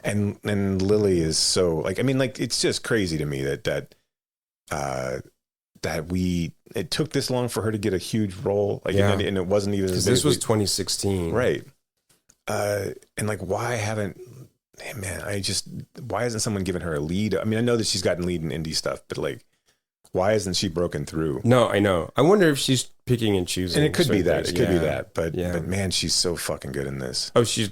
and Lily is so like, I mean, like it's just crazy to me that it took this long for her to get a huge role, like, and it wasn't even because this was 2016, right? And like, why hasn't someone given her a lead? I mean, I know that she's gotten lead in indie stuff, but like, why isn't she broken through? No, I know. I wonder if she's picking and choosing. And it could be that. It could be that. But man, she's so fucking good in this. Oh, she's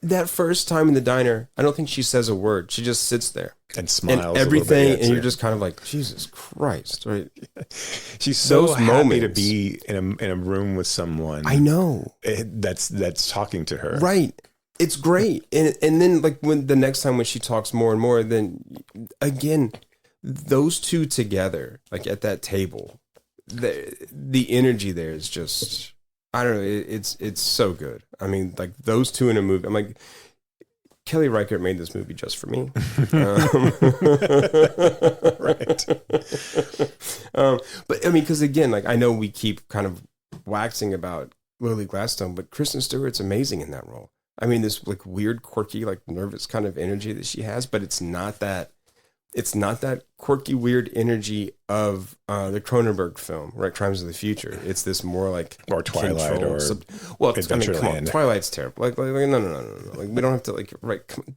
that first time in the diner, I don't think she says a word. She just sits there and smiles and everything, bit, and you're just kind of like, Jesus Christ, right? She's so happy to be in a room with someone. I know that's talking to her. Right. It's great. And then like when the next time when she talks more and more, then again, those two together, like at that table, the energy there is just, I don't know. It's so good. I mean, like those two in a movie. I'm like, Kelly Reichardt made this movie just for me. Right. But I mean, because again, like I know we keep kind of waxing about Lily Gladstone, but Kristen Stewart's amazing in that role. I mean, this like weird, quirky, like nervous kind of energy that she has, but it's not that quirky, weird energy of the Cronenberg film, right? Crimes of the Future. It's this more like or Twilight or come on, Twilight's terrible. Like no. Like we don't have to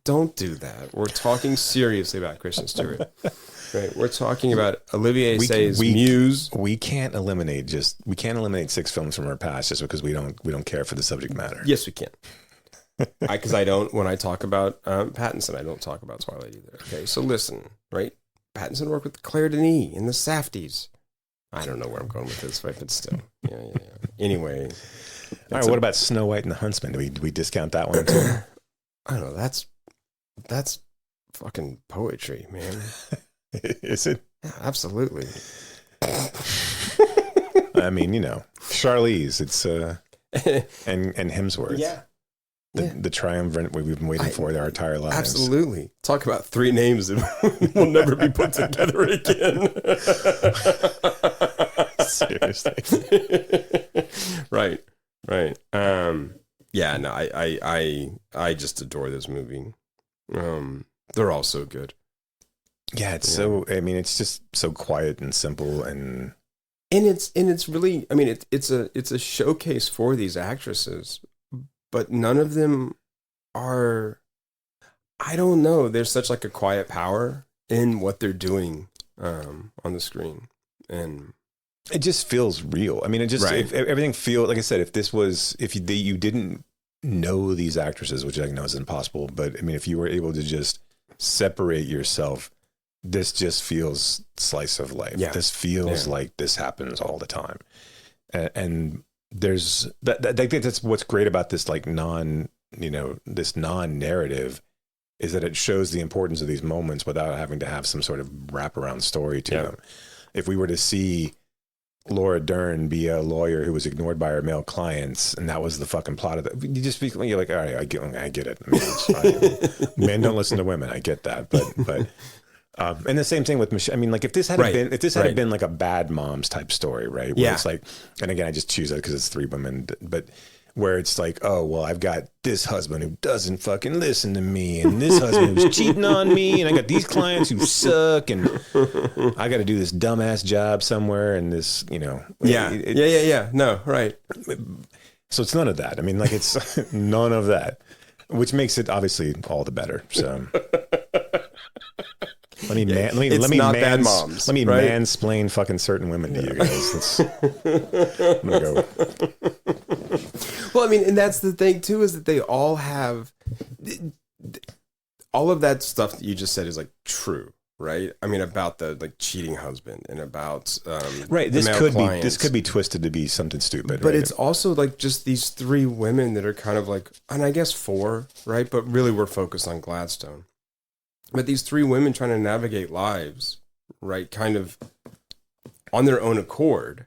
don't do that. We're talking seriously about Kristen Stewart. Right. We're talking about Olivier Assay's Muse. We can't eliminate 6 films from our past just because we don't care for the subject matter. Yes, we can. Because I don't, when I talk about Pattinson, I don't talk about Twilight either. Okay, so listen, right? Pattinson worked with Claire Denis and the Safdies. I don't know where I'm going with this, right? But still, yeah. Anyway, all right. What about Snow White and the Huntsman? Do we discount that one too? I don't know. That's fucking poetry, man. Is it? Yeah, absolutely. I mean, Charlize. It's and Hemsworth. Yeah. The triumvirate we've been waiting for our entire lives. Absolutely. Talk about 3 names that will never be put together again. Seriously. Right. Yeah, no, I just adore this movie. They're all so good. Yeah, it's so, I mean, it's just so quiet and simple and it's really, I mean, it's a showcase for these actresses. But none of them are, I don't know. There's such like a quiet power in what they're doing on the screen. And it just feels real. I mean, if everything feels, like I said, if you didn't know these actresses, which I know is impossible, but I mean, if you were able to just separate yourself, this just feels slice of life. Yeah. This feels like this happens all the time. And there's that. I think that's what's great about this like non this non-narrative is that it shows the importance of these moments without having to have some sort of wraparound story to them. If we were to see Laura Dern be a lawyer who was ignored by her male clients, and that was the fucking plot of it, you're like, all right, I get it. I mean, it's fine. Men don't listen to women. I get that, but and the same thing with Michelle. I mean, like if this had been like a Bad Moms type story, right? Where it's like, and again, I just choose that because it's 3 women, but where it's like, oh, well, I've got this husband who doesn't fucking listen to me, and this husband who's cheating on me, and I got these clients who suck, and I got to do this dumbass job somewhere, and this, Yeah. No, right. So it's none of that. I mean, like it's none of that, which makes it obviously all the better. So let me mansplain fucking certain women to you guys. I'm gonna go. Well, I mean, and that's the thing too, is that they all have all of that stuff that you just said is like true, right? I mean, about the like cheating husband and about right. This could be twisted to be something stupid, but right? it's also like just these 3 women that are kind of like, and I guess 4, right? But really, we're focused on Gladstone. But these 3 women trying to navigate lives, right? Kind of on their own accord,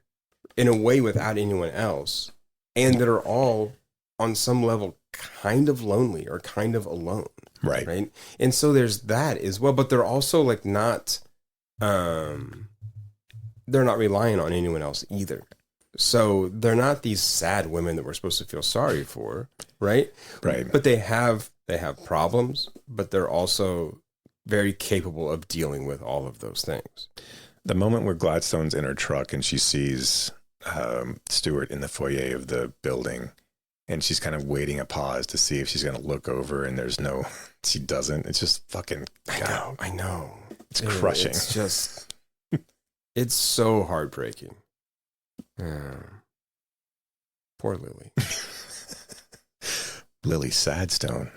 in a way without anyone else, and that are all on some level kind of lonely or kind of alone. Right. And so there's that as well, but they're also like not, they're not relying on anyone else either. So they're not these sad women that we're supposed to feel sorry for. Right. But they have problems, but they're also very capable of dealing with all of those things. The moment where Gladstone's in her truck and she sees Stewart in the foyer of the building, and she's kind of waiting a pause to see if she's going to look over, and she doesn't. It's just fucking, I know. It's crushing. It's just, it's so heartbreaking. Poor Lily. Lily Sadstone.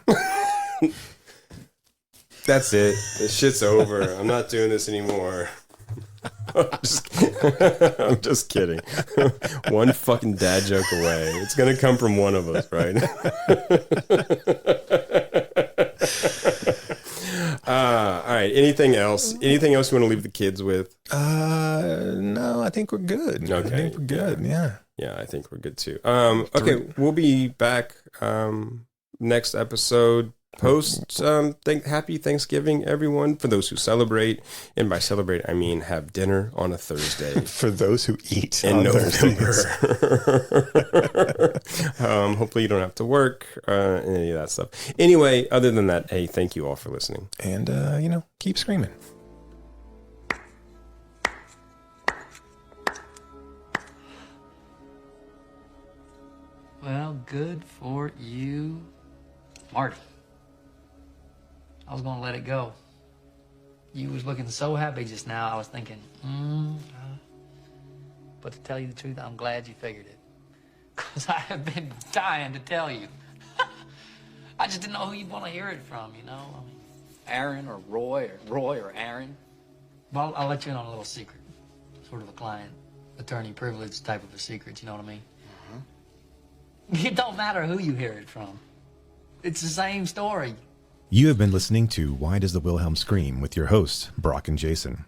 That's it. This shit's over. I'm not doing this anymore. I'm just kidding. One fucking dad joke away. It's gonna come from one of us, right? All right. Anything else? Anything else you want to leave the kids with? No, I think we're good. Okay, I think we're good. Yeah, I think we're good too. Okay, we'll be back next episode. Happy Thanksgiving, everyone, for those who celebrate, and by celebrate I mean have dinner on a Thursday. For those who eat in on November. Hopefully you don't have to work, any of that stuff. Anyway, other than that, hey, thank you all for listening, and keep screaming. Well, good for you, Marty. I was gonna let it go. You was looking so happy just now, I was thinking, but to tell you the truth, I'm glad you figured it. Because I have been dying to tell you. I just didn't know who you'd want to hear it from, I mean, Aaron or Roy or Aaron. Well, I'll let you in on a little secret. Sort of a client, attorney privilege type of a secret, you know what I mean? It don't matter who you hear it from. It's the same story. You have been listening to Why Does the Wilhelm Scream with your hosts, Brock and Jason.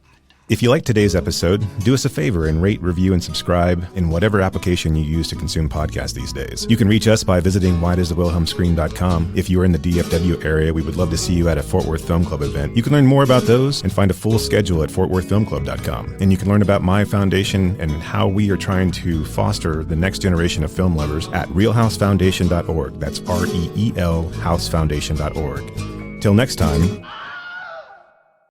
If you liked today's episode, do us a favor and rate, review, and subscribe in whatever application you use to consume podcasts these days. You can reach us by visiting whydoesthewilhelmscream.com. If you are in the DFW area, we would love to see you at a Fort Worth Film Club event. You can learn more about those and find a full schedule at fortworthfilmclub.com. And you can learn about my foundation and how we are trying to foster the next generation of film lovers at realhousefoundation.org. That's REEL housefoundation.org. Till next time.